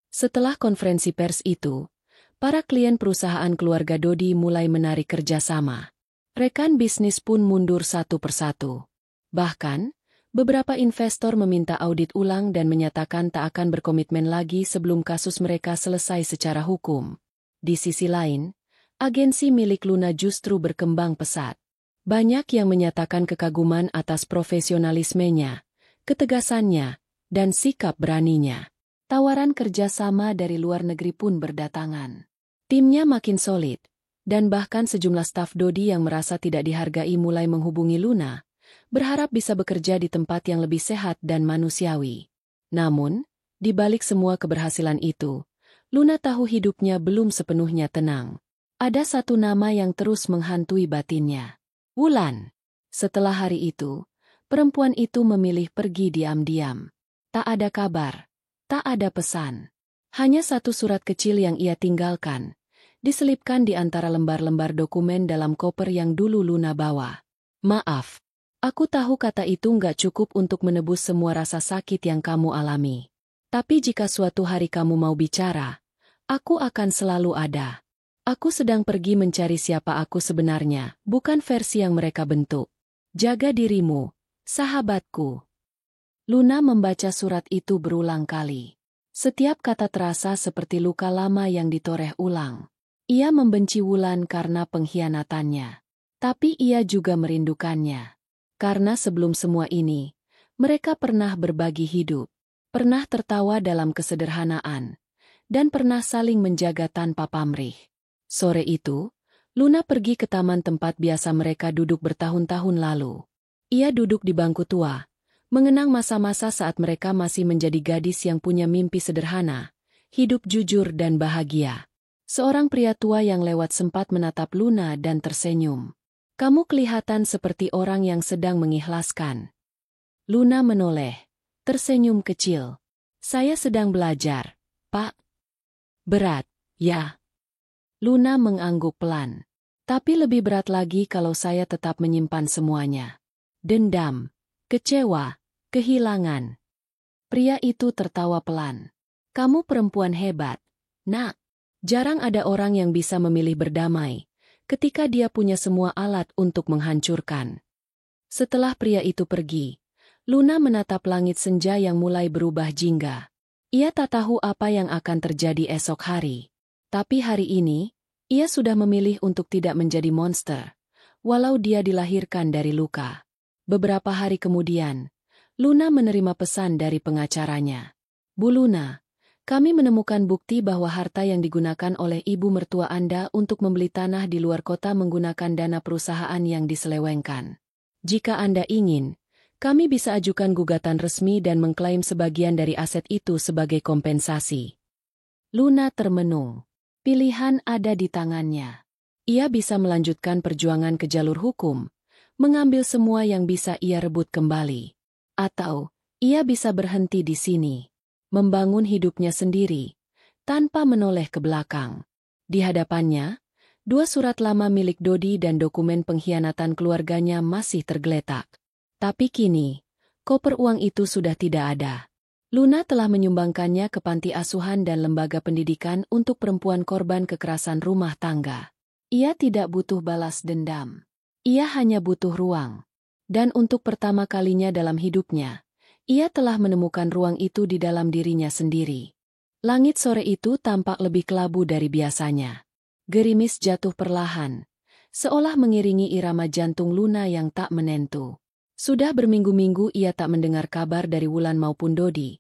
Setelah konferensi pers itu, para klien perusahaan keluarga Dodi mulai menarik kerjasama. Rekan bisnis pun mundur satu persatu. Bahkan, beberapa investor meminta audit ulang dan menyatakan tak akan berkomitmen lagi sebelum kasus mereka selesai secara hukum. Di sisi lain, agensi milik Luna justru berkembang pesat. Banyak yang menyatakan kekaguman atas profesionalismenya, ketegasannya, dan sikap beraninya. Tawaran kerjasama dari luar negeri pun berdatangan. Timnya makin solid, dan bahkan sejumlah staf Dodi yang merasa tidak dihargai mulai menghubungi Luna, berharap bisa bekerja di tempat yang lebih sehat dan manusiawi. Namun, di balik semua keberhasilan itu, Luna tahu hidupnya belum sepenuhnya tenang. Ada satu nama yang terus menghantui batinnya. Wulan. Setelah hari itu, perempuan itu memilih pergi diam-diam. Tak ada kabar, tak ada pesan. Hanya satu surat kecil yang ia tinggalkan, diselipkan di antara lembar-lembar dokumen dalam koper yang dulu Luna bawa. Maaf. Aku tahu kata itu nggak cukup untuk menebus semua rasa sakit yang kamu alami. Tapi jika suatu hari kamu mau bicara, aku akan selalu ada. Aku sedang pergi mencari siapa aku sebenarnya, bukan versi yang mereka bentuk. Jaga dirimu, sahabatku. Luna membaca surat itu berulang kali. Setiap kata terasa seperti luka lama yang ditoreh ulang. Ia membenci Wulan karena pengkhianatannya. Tapi ia juga merindukannya. Karena sebelum semua ini, mereka pernah berbagi hidup, pernah tertawa dalam kesederhanaan, dan pernah saling menjaga tanpa pamrih. Sore itu, Luna pergi ke taman tempat biasa mereka duduk bertahun-tahun lalu. Ia duduk di bangku tua, mengenang masa-masa saat mereka masih menjadi gadis yang punya mimpi sederhana, hidup jujur dan bahagia. Seorang pria tua yang lewat sempat menatap Luna dan tersenyum. Kamu kelihatan seperti orang yang sedang mengikhlaskan. Luna menoleh, tersenyum kecil. Saya sedang belajar, Pak. Berat, ya. Luna mengangguk pelan. Tapi lebih berat lagi kalau saya tetap menyimpan semuanya. Dendam, kecewa, kehilangan. Pria itu tertawa pelan. Kamu perempuan hebat, Nak. Jarang ada orang yang bisa memilih berdamai ketika dia punya semua alat untuk menghancurkan. Setelah pria itu pergi, Luna menatap langit senja yang mulai berubah jingga. Ia tak tahu apa yang akan terjadi esok hari. Tapi hari ini, ia sudah memilih untuk tidak menjadi monster, walau dia dilahirkan dari luka. Beberapa hari kemudian, Luna menerima pesan dari pengacaranya. Bu Luna, kami menemukan bukti bahwa harta yang digunakan oleh ibu mertua Anda untuk membeli tanah di luar kota menggunakan dana perusahaan yang diselewengkan. Jika Anda ingin, kami bisa ajukan gugatan resmi dan mengklaim sebagian dari aset itu sebagai kompensasi. Luna termenung. Pilihan ada di tangannya. Ia bisa melanjutkan perjuangan ke jalur hukum, mengambil semua yang bisa ia rebut kembali. Atau, ia bisa berhenti di sini, membangun hidupnya sendiri, tanpa menoleh ke belakang. Di hadapannya, 2 surat lama milik Dodi dan dokumen pengkhianatan keluarganya masih tergeletak. Tapi kini, koper uang itu sudah tidak ada. Luna telah menyumbangkannya ke panti asuhan dan lembaga pendidikan untuk perempuan korban kekerasan rumah tangga. Ia tidak butuh balas dendam. Ia hanya butuh ruang. Dan untuk pertama kalinya dalam hidupnya, ia telah menemukan ruang itu di dalam dirinya sendiri. Langit sore itu tampak lebih kelabu dari biasanya. Gerimis jatuh perlahan, seolah mengiringi irama jantung Luna yang tak menentu. Sudah berminggu-minggu ia tak mendengar kabar dari Wulan maupun Dodi,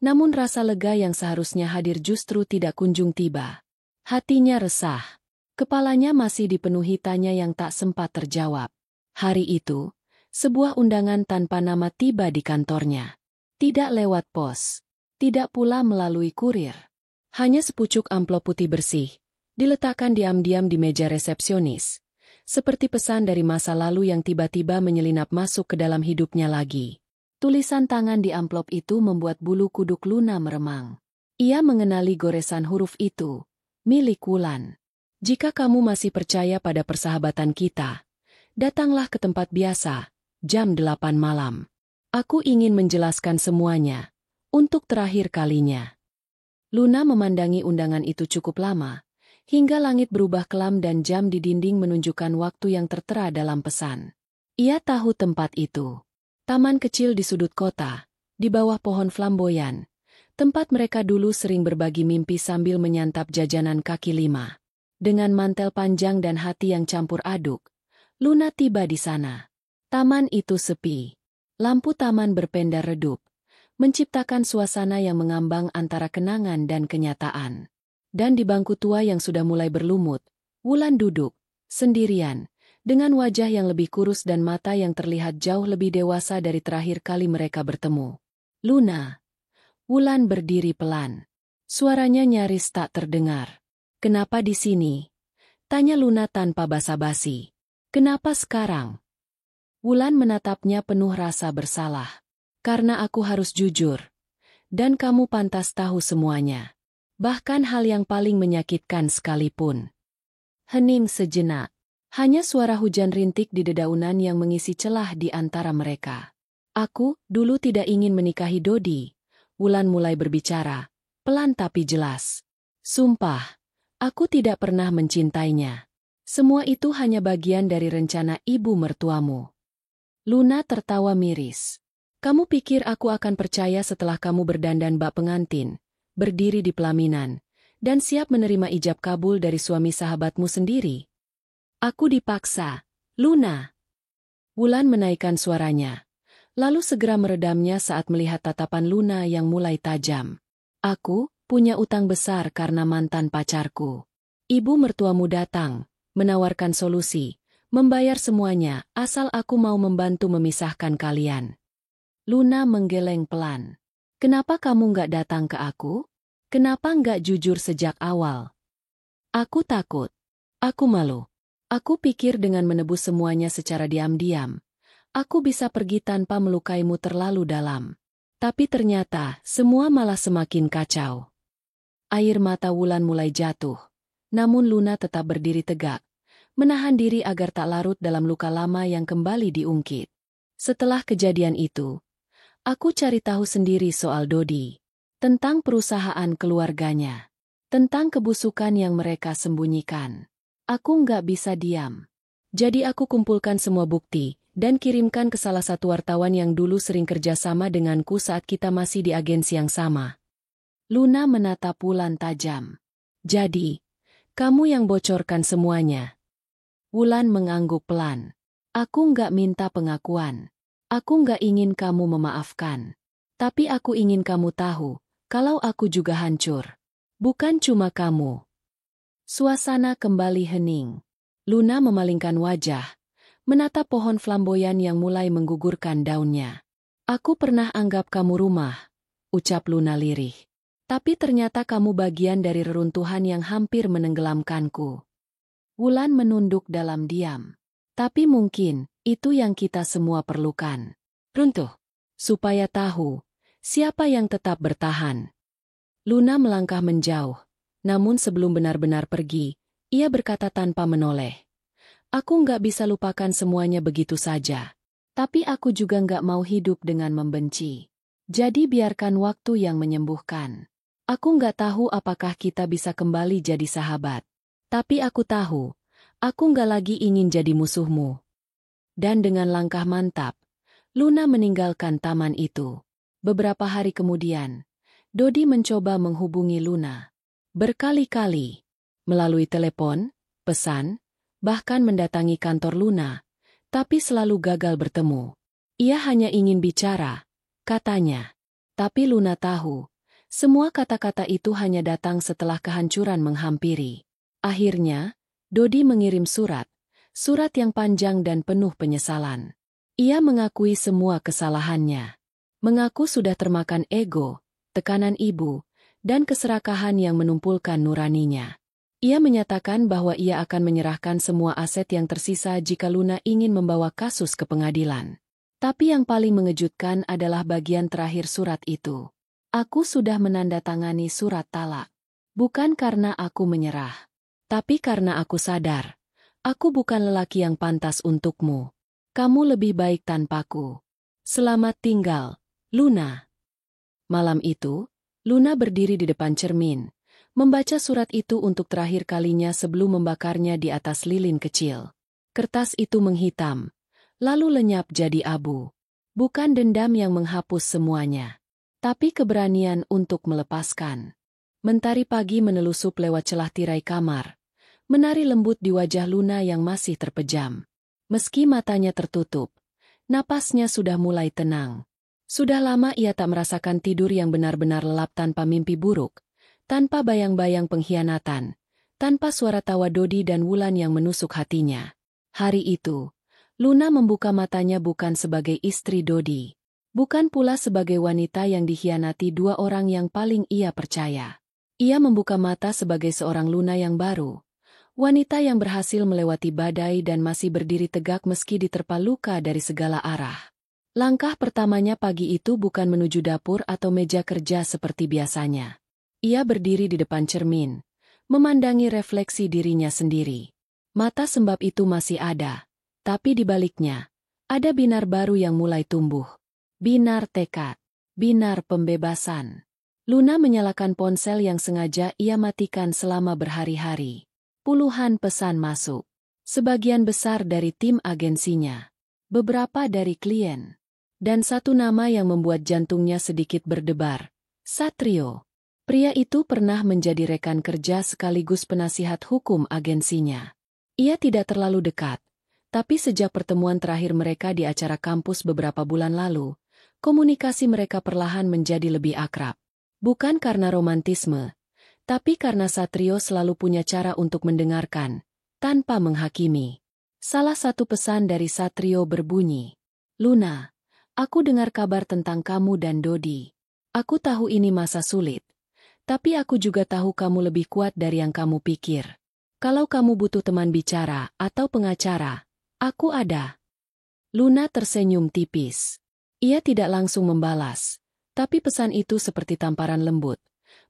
namun rasa lega yang seharusnya hadir justru tidak kunjung tiba. Hatinya resah. Kepalanya masih dipenuhi tanya yang tak sempat terjawab. Hari itu, sebuah undangan tanpa nama tiba di kantornya. Tidak lewat pos. Tidak pula melalui kurir. Hanya sepucuk amplop putih bersih, diletakkan diam-diam di meja resepsionis. Seperti pesan dari masa lalu yang tiba-tiba menyelinap masuk ke dalam hidupnya lagi. Tulisan tangan di amplop itu membuat bulu kuduk Luna meremang. Ia mengenali goresan huruf itu, milik Wulan. Jika kamu masih percaya pada persahabatan kita, datanglah ke tempat biasa, jam 8 malam. Aku ingin menjelaskan semuanya, untuk terakhir kalinya. Luna memandangi undangan itu cukup lama, hingga langit berubah kelam dan jam di dinding menunjukkan waktu yang tertera dalam pesan. Ia tahu tempat itu. Taman kecil di sudut kota, di bawah pohon flamboyan, tempat mereka dulu sering berbagi mimpi sambil menyantap jajanan kaki lima. Dengan mantel panjang dan hati yang campur aduk, Luna tiba di sana. Taman itu sepi. Lampu taman berpendar redup, menciptakan suasana yang mengambang antara kenangan dan kenyataan. Dan di bangku tua yang sudah mulai berlumut, Wulan duduk, sendirian, dengan wajah yang lebih kurus dan mata yang terlihat jauh lebih dewasa dari terakhir kali mereka bertemu. Luna. Wulan berdiri pelan. Suaranya nyaris tak terdengar. Kenapa di sini? Tanya Luna tanpa basa-basi. Kenapa sekarang? Wulan menatapnya penuh rasa bersalah. Karena aku harus jujur. Dan kamu pantas tahu semuanya. Bahkan hal yang paling menyakitkan sekalipun. Hening sejenak. Hanya suara hujan rintik di dedaunan yang mengisi celah di antara mereka. Aku, dulu tidak ingin menikahi Dodi. Wulan mulai berbicara, pelan tapi jelas. Sumpah, aku tidak pernah mencintainya. Semua itu hanya bagian dari rencana ibu mertuamu. Luna tertawa miris. Kamu pikir aku akan percaya setelah kamu berdandan bak pengantin, berdiri di pelaminan, dan siap menerima ijab kabul dari suami sahabatmu sendiri? Aku dipaksa, Luna. Wulan menaikkan suaranya, lalu segera meredamnya saat melihat tatapan Luna yang mulai tajam. Aku punya utang besar karena mantan pacarku. Ibu mertuamu datang, menawarkan solusi, membayar semuanya asal aku mau membantu memisahkan kalian. Luna menggeleng pelan. Kenapa kamu nggak datang ke aku? Kenapa nggak jujur sejak awal? Aku takut. Aku malu. Aku pikir dengan menebus semuanya secara diam-diam, aku bisa pergi tanpa melukaimu terlalu dalam. Tapi ternyata, semua malah semakin kacau. Air mata Wulan mulai jatuh. Namun Luna tetap berdiri tegak, menahan diri agar tak larut dalam luka lama yang kembali diungkit. Setelah kejadian itu, aku cari tahu sendiri soal Dodi. Tentang perusahaan keluarganya. Tentang kebusukan yang mereka sembunyikan. Aku nggak bisa diam. Jadi aku kumpulkan semua bukti, dan kirimkan ke salah satu wartawan yang dulu sering kerjasama denganku saat kita masih di agensi yang sama. Luna menatap Wulan tajam. Jadi, kamu yang bocorkan semuanya. Wulan mengangguk pelan. Aku nggak minta pengakuan. Aku nggak ingin kamu memaafkan. Tapi aku ingin kamu tahu, kalau aku juga hancur. Bukan cuma kamu. Suasana kembali hening. Luna memalingkan wajah, menatap pohon flamboyan yang mulai menggugurkan daunnya. Aku pernah anggap kamu rumah, ucap Luna lirih. Tapi ternyata kamu bagian dari reruntuhan yang hampir menenggelamkanku. Wulan menunduk dalam diam. Tapi mungkin, itu yang kita semua perlukan. Runtuh. Supaya tahu, siapa yang tetap bertahan. Luna melangkah menjauh. Namun sebelum benar-benar pergi, ia berkata tanpa menoleh. Aku nggak bisa lupakan semuanya begitu saja. Tapi aku juga nggak mau hidup dengan membenci. Jadi biarkan waktu yang menyembuhkan. Aku nggak tahu apakah kita bisa kembali jadi sahabat. Tapi aku tahu, aku nggak lagi ingin jadi musuhmu. Dan dengan langkah mantap, Luna meninggalkan taman itu. Beberapa hari kemudian, Dodi mencoba menghubungi Luna. Berkali-kali, melalui telepon, pesan, bahkan mendatangi kantor Luna, tapi selalu gagal bertemu. Ia hanya ingin bicara, katanya. Tapi Luna tahu, semua kata-kata itu hanya datang setelah kehancuran menghampiri. Akhirnya, Dodi mengirim surat yang panjang dan penuh penyesalan. Ia mengakui semua kesalahannya. Mengaku sudah termakan ego, tekanan ibu, dan keserakahan yang menumpulkan nuraninya. Ia menyatakan bahwa ia akan menyerahkan semua aset yang tersisa jika Luna ingin membawa kasus ke pengadilan. Tapi yang paling mengejutkan adalah bagian terakhir surat itu. Aku sudah menandatangani surat talak. Bukan karena aku menyerah. Tapi karena aku sadar. Aku bukan lelaki yang pantas untukmu. Kamu lebih baik tanpaku. Selamat tinggal, Luna. Malam itu, Luna berdiri di depan cermin, membaca surat itu untuk terakhir kalinya sebelum membakarnya di atas lilin kecil. Kertas itu menghitam, lalu lenyap jadi abu. Bukan dendam yang menghapus semuanya, tapi keberanian untuk melepaskan. Mentari pagi menelusup lewat celah tirai kamar, menari lembut di wajah Luna yang masih terpejam. Meski matanya tertutup, napasnya sudah mulai tenang. Sudah lama ia tak merasakan tidur yang benar-benar lelap tanpa mimpi buruk, tanpa bayang-bayang pengkhianatan, tanpa suara tawa Dodi dan Wulan yang menusuk hatinya. Hari itu, Luna membuka matanya bukan sebagai istri Dodi, bukan pula sebagai wanita yang dikhianati dua orang yang paling ia percaya. Ia membuka mata sebagai seorang Luna yang baru, wanita yang berhasil melewati badai dan masih berdiri tegak meski diterpa luka dari segala arah. Langkah pertamanya pagi itu bukan menuju dapur atau meja kerja seperti biasanya. Ia berdiri di depan cermin, memandangi refleksi dirinya sendiri. Mata sembab itu masih ada, tapi di baliknya, ada binar baru yang mulai tumbuh. Binar tekad, binar pembebasan. Luna menyalakan ponsel yang sengaja ia matikan selama berhari-hari. Puluhan pesan masuk. Sebagian besar dari tim agensinya. Beberapa dari klien. Dan satu nama yang membuat jantungnya sedikit berdebar. Satrio. Pria itu pernah menjadi rekan kerja sekaligus penasihat hukum agensinya. Ia tidak terlalu dekat, tapi sejak pertemuan terakhir mereka di acara kampus beberapa bulan lalu, komunikasi mereka perlahan menjadi lebih akrab. Bukan karena romantisme, tapi karena Satrio selalu punya cara untuk mendengarkan, tanpa menghakimi. Salah satu pesan dari Satrio berbunyi, "Luna, aku dengar kabar tentang kamu dan Dodi. Aku tahu ini masa sulit. Tapi aku juga tahu kamu lebih kuat dari yang kamu pikir. Kalau kamu butuh teman bicara atau pengacara, aku ada." Luna tersenyum tipis. Ia tidak langsung membalas, tapi pesan itu seperti tamparan lembut,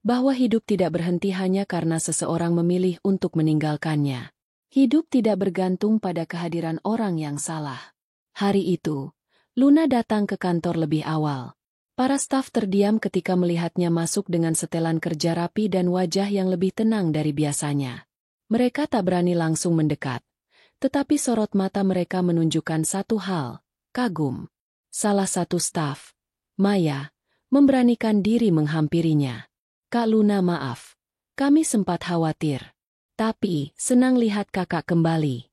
bahwa hidup tidak berhenti hanya karena seseorang memilih untuk meninggalkannya. Hidup tidak bergantung pada kehadiran orang yang salah. Hari itu, Luna datang ke kantor lebih awal. Para staf terdiam ketika melihatnya masuk dengan setelan kerja rapi dan wajah yang lebih tenang dari biasanya. Mereka tak berani langsung mendekat, tetapi sorot mata mereka menunjukkan satu hal, kagum. Salah satu staf, Maya, memberanikan diri menghampirinya. "Kak Luna, maaf, kami sempat khawatir. Tapi, senang lihat kakak kembali."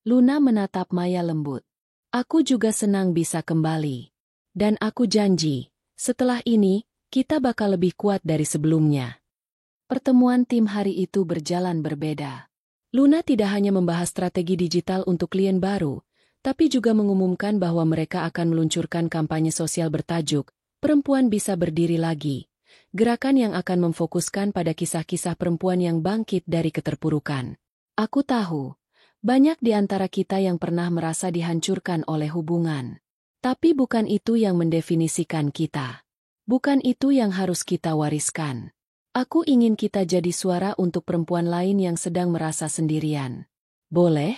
Luna menatap Maya lembut. "Aku juga senang bisa kembali. Dan aku janji, setelah ini, kita bakal lebih kuat dari sebelumnya." Pertemuan tim hari itu berjalan berbeda. Luna tidak hanya membahas strategi digital untuk klien baru, tapi juga mengumumkan bahwa mereka akan meluncurkan kampanye sosial bertajuk, "Perempuan Bisa Berdiri Lagi." Gerakan yang akan memfokuskan pada kisah-kisah perempuan yang bangkit dari keterpurukan. "Aku tahu, banyak di antara kita yang pernah merasa dihancurkan oleh hubungan. Tapi bukan itu yang mendefinisikan kita. Bukan itu yang harus kita wariskan. Aku ingin kita jadi suara untuk perempuan lain yang sedang merasa sendirian." "Boleh?"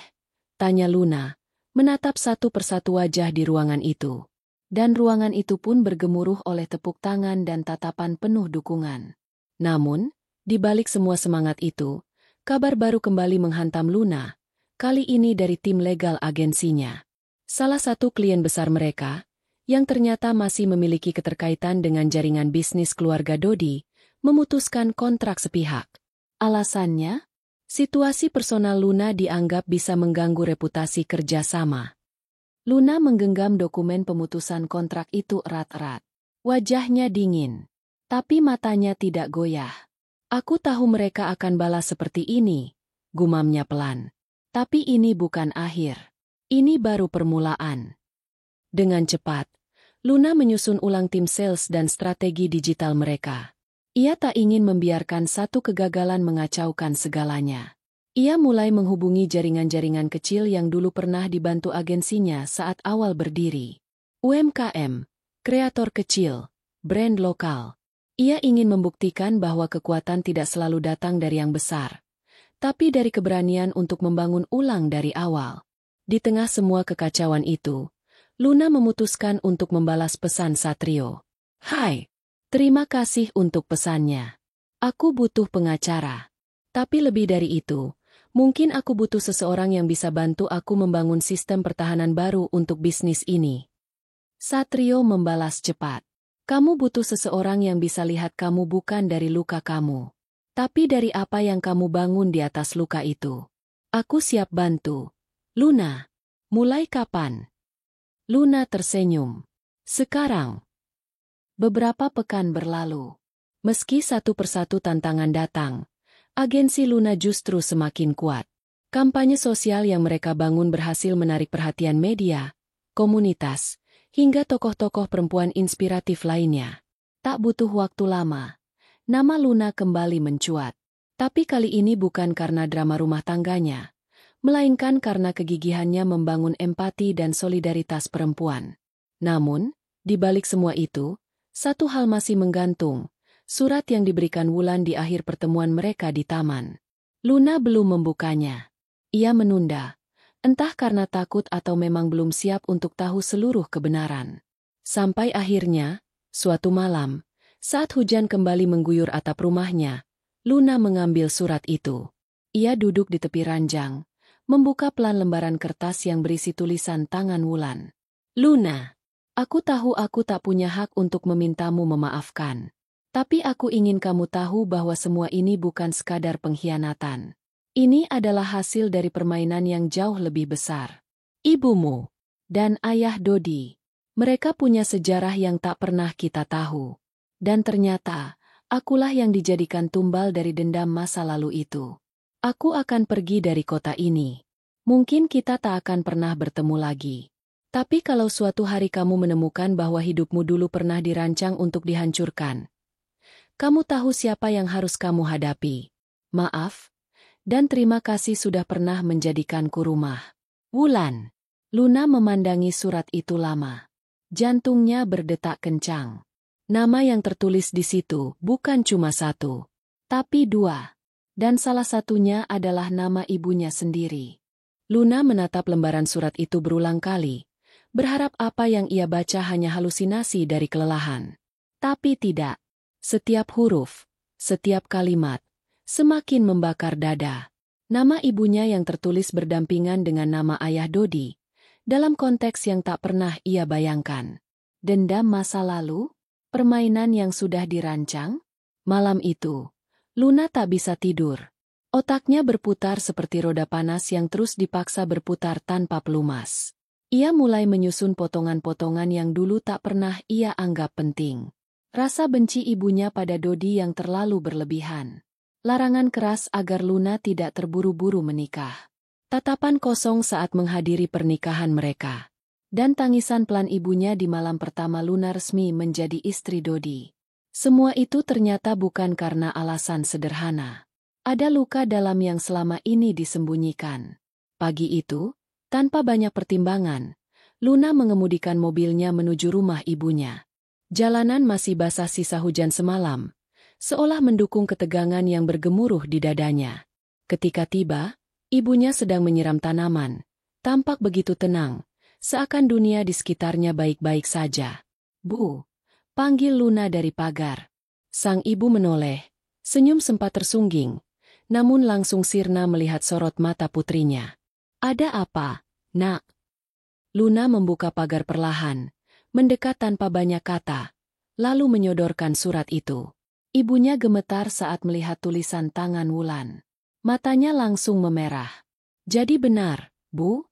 tanya Luna, menatap satu persatu wajah di ruangan itu. Dan ruangan itu pun bergemuruh oleh tepuk tangan dan tatapan penuh dukungan. Namun, di balik semua semangat itu, kabar baru kembali menghantam Luna, kali ini dari tim legal agensinya. Salah satu klien besar mereka, yang ternyata masih memiliki keterkaitan dengan jaringan bisnis keluarga Dodi, memutuskan kontrak sepihak. Alasannya? Situasi personal Luna dianggap bisa mengganggu reputasi kerjasama. Luna menggenggam dokumen pemutusan kontrak itu erat-erat. Wajahnya dingin, tapi matanya tidak goyah. "Aku tahu mereka akan balas seperti ini," gumamnya pelan. "Tapi ini bukan akhir. Ini baru permulaan." Dengan cepat, Luna menyusun ulang tim sales dan strategi digital mereka. Ia tak ingin membiarkan satu kegagalan mengacaukan segalanya. Ia mulai menghubungi jaringan-jaringan kecil yang dulu pernah dibantu agensinya saat awal berdiri. UMKM, kreator kecil, brand lokal. Ia ingin membuktikan bahwa kekuatan tidak selalu datang dari yang besar, tapi dari keberanian untuk membangun ulang dari awal. Di tengah semua kekacauan itu, Luna memutuskan untuk membalas pesan Satrio. "Hai, terima kasih untuk pesannya. Aku butuh pengacara. Tapi lebih dari itu, mungkin aku butuh seseorang yang bisa bantu aku membangun sistem pertahanan baru untuk bisnis ini." Satrio membalas cepat. "Kamu butuh seseorang yang bisa lihat kamu bukan dari luka kamu, tapi dari apa yang kamu bangun di atas luka itu. Aku siap bantu." "Luna, mulai kapan?" Luna tersenyum. "Sekarang." Beberapa pekan berlalu. Meski satu persatu tantangan datang, agensi Luna justru semakin kuat. Kampanye sosial yang mereka bangun berhasil menarik perhatian media, komunitas, hingga tokoh-tokoh perempuan inspiratif lainnya. Tak butuh waktu lama, nama Luna kembali mencuat. Tapi kali ini bukan karena drama rumah tangganya, melainkan karena kegigihannya membangun empati dan solidaritas perempuan. Namun, di balik semua itu, satu hal masih menggantung, surat yang diberikan Wulan di akhir pertemuan mereka di taman. Luna belum membukanya. Ia menunda, entah karena takut atau memang belum siap untuk tahu seluruh kebenaran. Sampai akhirnya, suatu malam, saat hujan kembali mengguyur atap rumahnya, Luna mengambil surat itu. Ia duduk di tepi ranjang, membuka pelan lembaran kertas yang berisi tulisan tangan Wulan. Luna, aku tahu aku tak punya hak untuk memintamu memaafkan. Tapi aku ingin kamu tahu bahwa semua ini bukan sekadar pengkhianatan. Ini adalah hasil dari permainan yang jauh lebih besar. Ibumu dan ayah Dodi, mereka punya sejarah yang tak pernah kita tahu. Dan ternyata, akulah yang dijadikan tumbal dari dendam masa lalu itu. Aku akan pergi dari kota ini. Mungkin kita tak akan pernah bertemu lagi. Tapi kalau suatu hari kamu menemukan bahwa hidupmu dulu pernah dirancang untuk dihancurkan, kamu tahu siapa yang harus kamu hadapi. Maaf, dan terima kasih sudah pernah menjadikanku rumah. Wulan. Luna memandangi surat itu lama. Jantungnya berdetak kencang. Nama yang tertulis di situ bukan cuma satu, tapi dua. Dan salah satunya adalah nama ibunya sendiri. Luna menatap lembaran surat itu berulang kali, berharap apa yang ia baca hanya halusinasi dari kelelahan. Tapi tidak. Setiap huruf, setiap kalimat, semakin membakar dada. Nama ibunya yang tertulis berdampingan dengan nama ayah Dodi, dalam konteks yang tak pernah ia bayangkan. Dendam masa lalu? Permainan yang sudah dirancang? Malam itu, Luna tak bisa tidur. Otaknya berputar seperti roda panas yang terus dipaksa berputar tanpa pelumas. Ia mulai menyusun potongan-potongan yang dulu tak pernah ia anggap penting. Rasa benci ibunya pada Dodi yang terlalu berlebihan. Larangan keras agar Luna tidak terburu-buru menikah. Tatapan kosong saat menghadiri pernikahan mereka. Dan tangisan pelan ibunya di malam pertama Luna resmi menjadi istri Dodi. Semua itu ternyata bukan karena alasan sederhana. Ada luka dalam yang selama ini disembunyikan. Pagi itu, tanpa banyak pertimbangan, Luna mengemudikan mobilnya menuju rumah ibunya. Jalanan masih basah sisa hujan semalam, seolah mendukung ketegangan yang bergemuruh di dadanya. Ketika tiba, ibunya sedang menyiram tanaman, tampak begitu tenang, seakan dunia di sekitarnya baik-baik saja. "Bu," panggil Luna dari pagar. Sang ibu menoleh, senyum sempat tersungging, namun langsung sirna melihat sorot mata putrinya. "Ada apa, Nak?" Luna membuka pagar perlahan, mendekat tanpa banyak kata, lalu menyodorkan surat itu. Ibunya gemetar saat melihat tulisan tangan Wulan. Matanya langsung memerah. "Jadi benar, Bu?"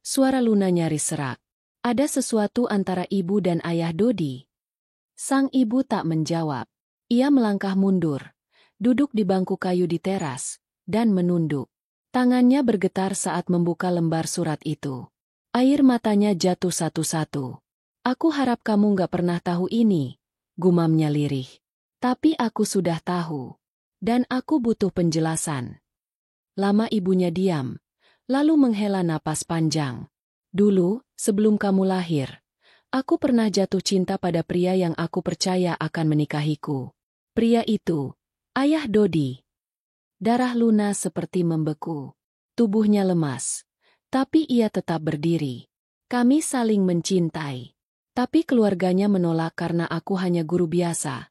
Suara Luna nyaris serak. "Ada sesuatu antara ibu dan ayah Dodi?" Sang ibu tak menjawab. Ia melangkah mundur, duduk di bangku kayu di teras, dan menunduk. Tangannya bergetar saat membuka lembar surat itu. Air matanya jatuh satu-satu. "Aku harap kamu gak pernah tahu ini," gumamnya lirih. "Tapi aku sudah tahu. Dan aku butuh penjelasan." Lama ibunya diam, lalu menghela napas panjang. "Dulu, sebelum kamu lahir, aku pernah jatuh cinta pada pria yang aku percaya akan menikahiku. Pria itu, ayah Dodi." Darah Luna seperti membeku. Tubuhnya lemas, tapi ia tetap berdiri. "Kami saling mencintai. Tapi keluarganya menolak karena aku hanya guru biasa,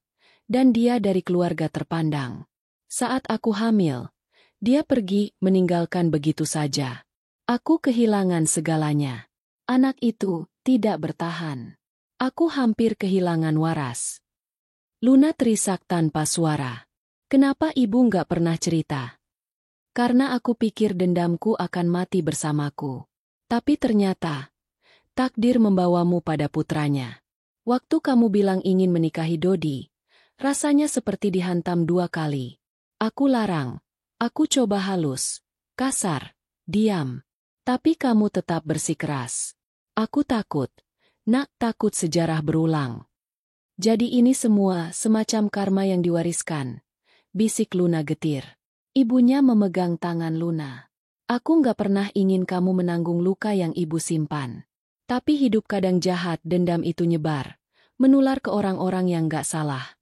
dan dia dari keluarga terpandang. Saat aku hamil, dia pergi meninggalkan begitu saja. Aku kehilangan segalanya. Anak itu tidak bertahan. Aku hampir kehilangan waras." Luna terisak tanpa suara. "Kenapa ibu nggak pernah cerita?" "Karena aku pikir dendamku akan mati bersamaku. Tapi ternyata takdir membawamu pada putranya. Waktu kamu bilang ingin menikahi Dodi, rasanya seperti dihantam 2 kali. Aku larang, aku coba halus, kasar, diam. Tapi kamu tetap bersikeras. Aku takut, Nak, takut sejarah berulang. Jadi ini semua semacam karma yang diwariskan," bisik Luna getir. Ibunya memegang tangan Luna. "Aku nggak pernah ingin kamu menanggung luka yang ibu simpan. Tapi hidup kadang jahat, dendam itu nyebar, menular ke orang-orang yang gak salah."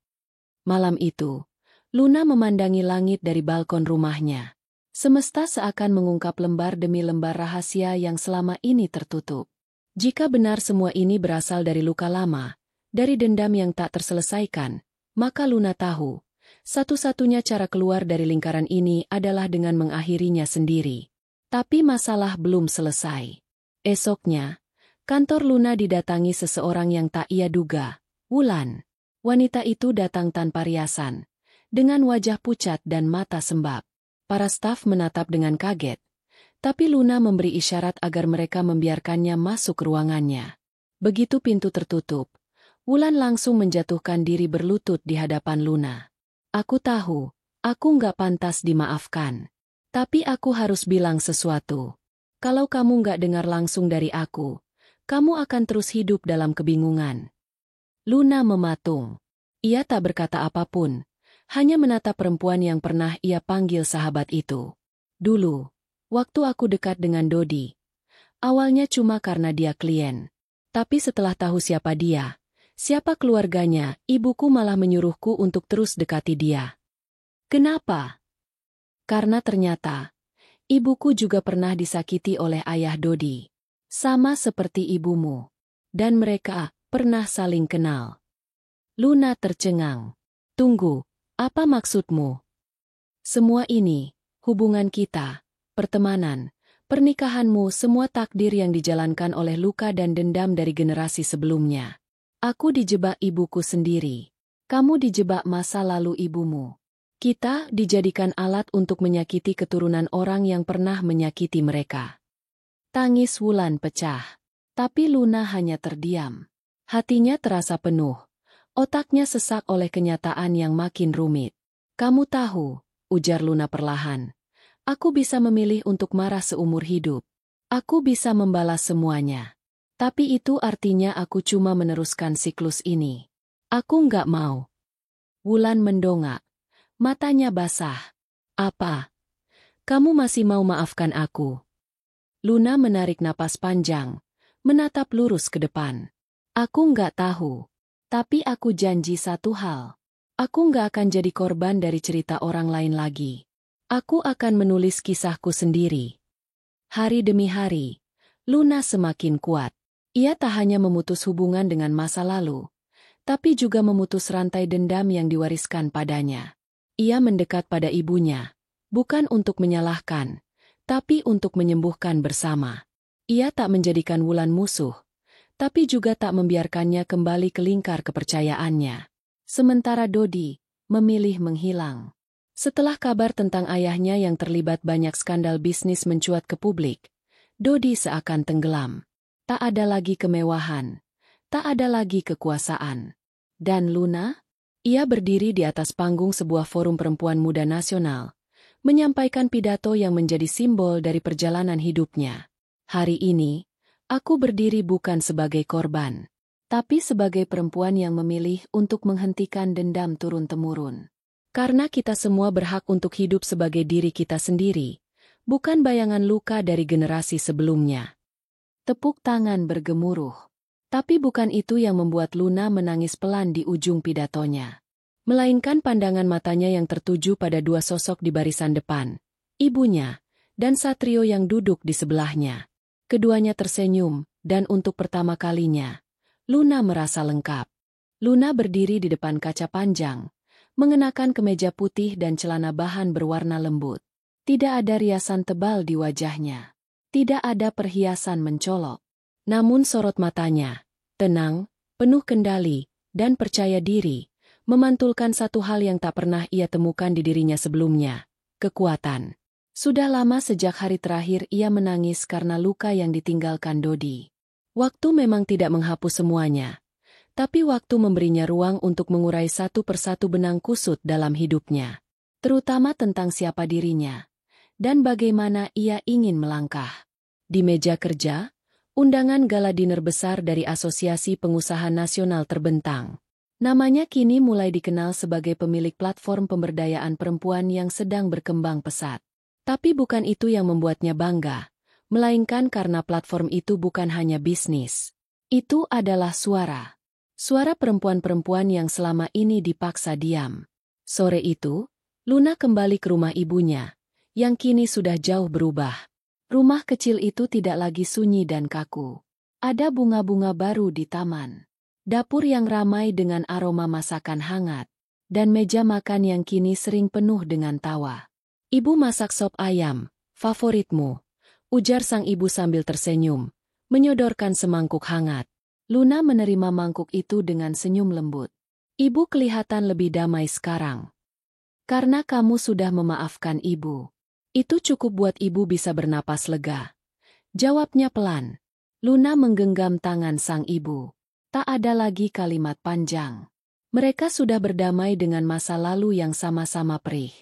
Malam itu, Luna memandangi langit dari balkon rumahnya. Semesta seakan mengungkap lembar demi lembar rahasia yang selama ini tertutup. Jika benar semua ini berasal dari luka lama, dari dendam yang tak terselesaikan, maka Luna tahu, satu-satunya cara keluar dari lingkaran ini adalah dengan mengakhirinya sendiri. Tapi masalah belum selesai. Esoknya, kantor Luna didatangi seseorang yang tak ia duga, Wulan. Wanita itu datang tanpa riasan, dengan wajah pucat dan mata sembab. Para staf menatap dengan kaget, tapi Luna memberi isyarat agar mereka membiarkannya masuk ruangannya. Begitu pintu tertutup, Wulan langsung menjatuhkan diri berlutut di hadapan Luna. Aku tahu, aku nggak pantas dimaafkan. Tapi aku harus bilang sesuatu. Kalau kamu nggak dengar langsung dari aku, kamu akan terus hidup dalam kebingungan. Luna mematung. Ia tak berkata apapun, hanya menatap perempuan yang pernah ia panggil sahabat itu. Dulu, waktu aku dekat dengan Dodi, awalnya cuma karena dia klien. Tapi setelah tahu siapa dia, siapa keluarganya, ibuku malah menyuruhku untuk terus dekati dia. Kenapa? Karena ternyata, ibuku juga pernah disakiti oleh ayah Dodi. Sama seperti ibumu. Dan mereka pernah saling kenal. Luna tercengang. Tunggu, apa maksudmu? Semua ini, hubungan kita, pertemanan, pernikahanmu, semua takdir yang dijalankan oleh luka dan dendam dari generasi sebelumnya. Aku dijebak ibuku sendiri. Kamu dijebak masa lalu ibumu. Kita dijadikan alat untuk menyakiti keturunan orang yang pernah menyakiti mereka. Tangis Wulan pecah. Tapi Luna hanya terdiam. Hatinya terasa penuh. Otaknya sesak oleh kenyataan yang makin rumit. Kamu tahu, ujar Luna perlahan. Aku bisa memilih untuk marah seumur hidup. Aku bisa membalas semuanya. Tapi itu artinya aku cuma meneruskan siklus ini. Aku nggak mau. Wulan mendongak. Matanya basah. Apa? Kamu masih mau maafkan aku? Luna menarik napas panjang, menatap lurus ke depan. Aku nggak tahu. Tapi aku janji satu hal. Aku nggak akan jadi korban dari cerita orang lain lagi. Aku akan menulis kisahku sendiri. Hari demi hari, Luna semakin kuat. Ia tak hanya memutus hubungan dengan masa lalu, tapi juga memutus rantai dendam yang diwariskan padanya. Ia mendekat pada ibunya, bukan untuk menyalahkan, tapi untuk menyembuhkan bersama. Ia tak menjadikan Wulan musuh, tapi juga tak membiarkannya kembali ke lingkar kepercayaannya. Sementara Dodi memilih menghilang. Setelah kabar tentang ayahnya yang terlibat banyak skandal bisnis mencuat ke publik, Dodi seakan tenggelam. Tak ada lagi kemewahan, tak ada lagi kekuasaan. Dan Luna? Ia berdiri di atas panggung sebuah forum perempuan muda nasional, menyampaikan pidato yang menjadi simbol dari perjalanan hidupnya. Hari ini, aku berdiri bukan sebagai korban, tapi sebagai perempuan yang memilih untuk menghentikan dendam turun-temurun. Karena kita semua berhak untuk hidup sebagai diri kita sendiri, bukan bayangan luka dari generasi sebelumnya. Tepuk tangan bergemuruh. Tapi bukan itu yang membuat Luna menangis pelan di ujung pidatonya. Melainkan pandangan matanya yang tertuju pada dua sosok di barisan depan, ibunya, dan Satrio yang duduk di sebelahnya. Keduanya tersenyum, dan untuk pertama kalinya, Luna merasa lengkap. Luna berdiri di depan kaca panjang, mengenakan kemeja putih dan celana bahan berwarna lembut. Tidak ada riasan tebal di wajahnya. Tidak ada perhiasan mencolok. Namun sorot matanya, tenang, penuh kendali, dan percaya diri, memantulkan satu hal yang tak pernah ia temukan di dirinya sebelumnya, kekuatan. Sudah lama sejak hari terakhir ia menangis karena luka yang ditinggalkan Dodi. Waktu memang tidak menghapus semuanya, tapi waktu memberinya ruang untuk mengurai satu persatu benang kusut dalam hidupnya. Terutama tentang siapa dirinya, dan bagaimana ia ingin melangkah. Di meja kerja, undangan gala dinner besar dari Asosiasi Pengusaha Nasional terbentang. Namanya kini mulai dikenal sebagai pemilik platform pemberdayaan perempuan yang sedang berkembang pesat. Tapi bukan itu yang membuatnya bangga, melainkan karena platform itu bukan hanya bisnis. Itu adalah suara. Suara perempuan-perempuan yang selama ini dipaksa diam. Sore itu, Luna kembali ke rumah ibunya, yang kini sudah jauh berubah. Rumah kecil itu tidak lagi sunyi dan kaku. Ada bunga-bunga baru di taman. Dapur yang ramai dengan aroma masakan hangat. Dan meja makan yang kini sering penuh dengan tawa. Ibu masak sop ayam, favoritmu, ujar sang ibu sambil tersenyum, menyodorkan semangkuk hangat. Luna menerima mangkuk itu dengan senyum lembut. Ibu kelihatan lebih damai sekarang. Karena kamu sudah memaafkan ibu. Itu cukup buat ibu bisa bernapas lega. Jawabnya pelan. Luna menggenggam tangan sang ibu. Tak ada lagi kalimat panjang. Mereka sudah berdamai dengan masa lalu yang sama-sama perih.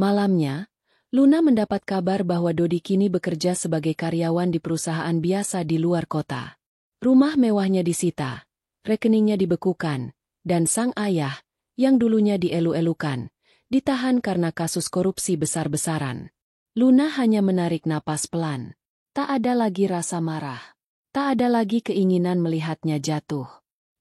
Malamnya, Luna mendapat kabar bahwa Dodi kini bekerja sebagai karyawan di perusahaan biasa di luar kota. Rumah mewahnya disita, rekeningnya dibekukan, dan sang ayah, yang dulunya dielu-elukan, ditahan karena kasus korupsi besar-besaran. Luna hanya menarik napas pelan. Tak ada lagi rasa marah. Tak ada lagi keinginan melihatnya jatuh.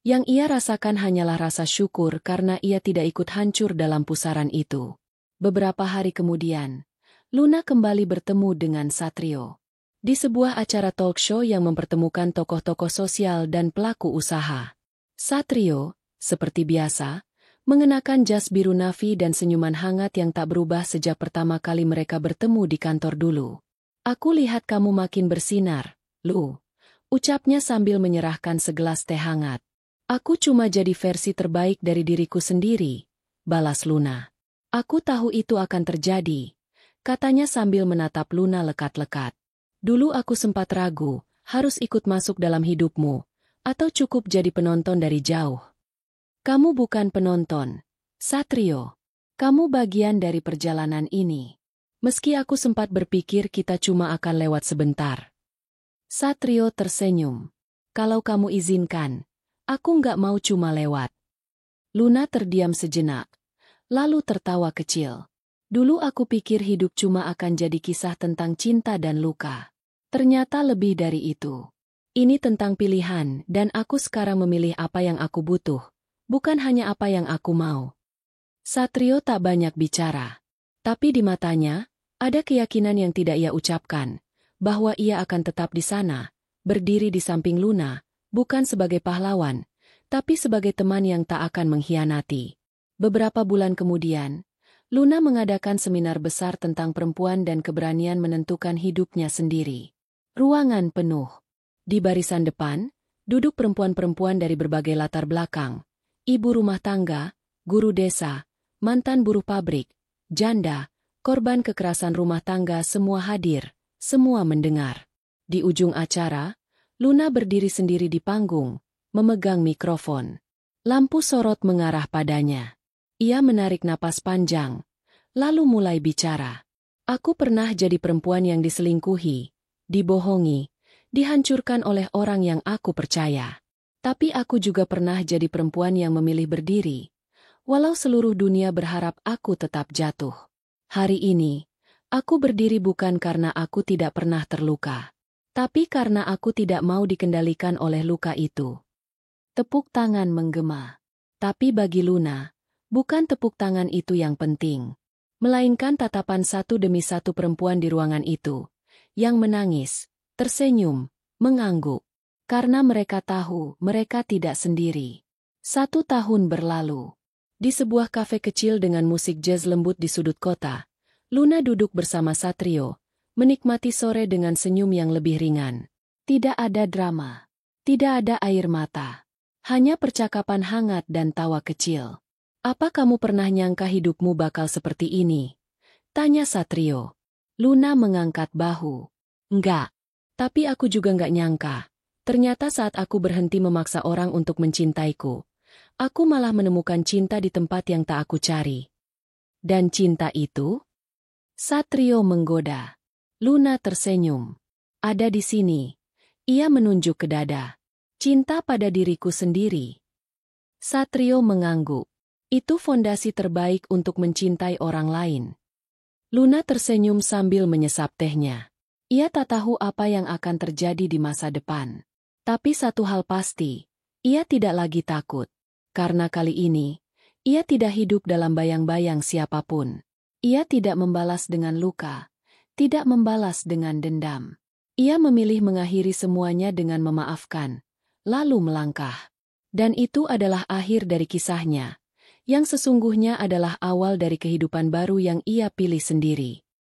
Yang ia rasakan hanyalah rasa syukur karena ia tidak ikut hancur dalam pusaran itu. Beberapa hari kemudian, Luna kembali bertemu dengan Satrio. Di sebuah acara talk show yang mempertemukan tokoh-tokoh sosial dan pelaku usaha. Satrio, seperti biasa, mengenakan jas biru navy dan senyuman hangat yang tak berubah sejak pertama kali mereka bertemu di kantor dulu. Aku lihat kamu makin bersinar, Lu. Ucapnya sambil menyerahkan segelas teh hangat. Aku cuma jadi versi terbaik dari diriku sendiri, balas Luna. Aku tahu itu akan terjadi, katanya sambil menatap Luna lekat-lekat. Dulu aku sempat ragu, harus ikut masuk dalam hidupmu, atau cukup jadi penonton dari jauh. Kamu bukan penonton, Satrio. Kamu bagian dari perjalanan ini. Meski aku sempat berpikir kita cuma akan lewat sebentar. Satrio tersenyum. Kalau kamu izinkan, aku nggak mau cuma lewat. Luna terdiam sejenak, lalu tertawa kecil. Dulu aku pikir hidup cuma akan jadi kisah tentang cinta dan luka. Ternyata lebih dari itu. Ini tentang pilihan, dan aku sekarang memilih apa yang aku butuh. Bukan hanya apa yang aku mau. Satrio tak banyak bicara. Tapi di matanya, ada keyakinan yang tidak ia ucapkan, bahwa ia akan tetap di sana, berdiri di samping Luna, bukan sebagai pahlawan, tapi sebagai teman yang tak akan mengkhianati. Beberapa bulan kemudian, Luna mengadakan seminar besar tentang perempuan dan keberanian menentukan hidupnya sendiri. Ruangan penuh. Di barisan depan, duduk perempuan-perempuan dari berbagai latar belakang. Ibu rumah tangga, guru desa, mantan buruh pabrik, janda, korban kekerasan rumah tangga semua hadir, semua mendengar. Di ujung acara, Luna berdiri sendiri di panggung, memegang mikrofon. Lampu sorot mengarah padanya. Ia menarik napas panjang, lalu mulai bicara. Aku pernah jadi perempuan yang diselingkuhi, dibohongi, dihancurkan oleh orang yang aku percaya. Tapi aku juga pernah jadi perempuan yang memilih berdiri, walau seluruh dunia berharap aku tetap jatuh. Hari ini, aku berdiri bukan karena aku tidak pernah terluka, tapi karena aku tidak mau dikendalikan oleh luka itu. Tepuk tangan menggema. Tapi bagi Luna, bukan tepuk tangan itu yang penting, melainkan tatapan satu demi satu perempuan di ruangan itu, yang menangis, tersenyum, mengangguk. Karena mereka tahu mereka tidak sendiri. 1 tahun berlalu. Di sebuah kafe kecil dengan musik jazz lembut di sudut kota, Luna duduk bersama Satrio, menikmati sore dengan senyum yang lebih ringan. Tidak ada drama. Tidak ada air mata. Hanya percakapan hangat dan tawa kecil. Apa kamu pernah nyangka hidupmu bakal seperti ini? Tanya Satrio. Luna mengangkat bahu. Enggak. Tapi aku juga enggak nyangka. Ternyata saat aku berhenti memaksa orang untuk mencintaiku, aku malah menemukan cinta di tempat yang tak aku cari. Dan cinta itu? Satrio menggoda. Luna tersenyum. Ada di sini. Ia menunjuk ke dada. Cinta pada diriku sendiri. Satrio mengangguk. Itu fondasi terbaik untuk mencintai orang lain. Luna tersenyum sambil menyesap tehnya. Ia tak tahu apa yang akan terjadi di masa depan. Tapi satu hal pasti, ia tidak lagi takut. Karena kali ini, ia tidak hidup dalam bayang-bayang siapapun. Ia tidak membalas dengan luka, tidak membalas dengan dendam. Ia memilih mengakhiri semuanya dengan memaafkan, lalu melangkah. Dan itu adalah akhir dari kisahnya, yang sesungguhnya adalah awal dari kehidupan baru yang ia pilih sendiri.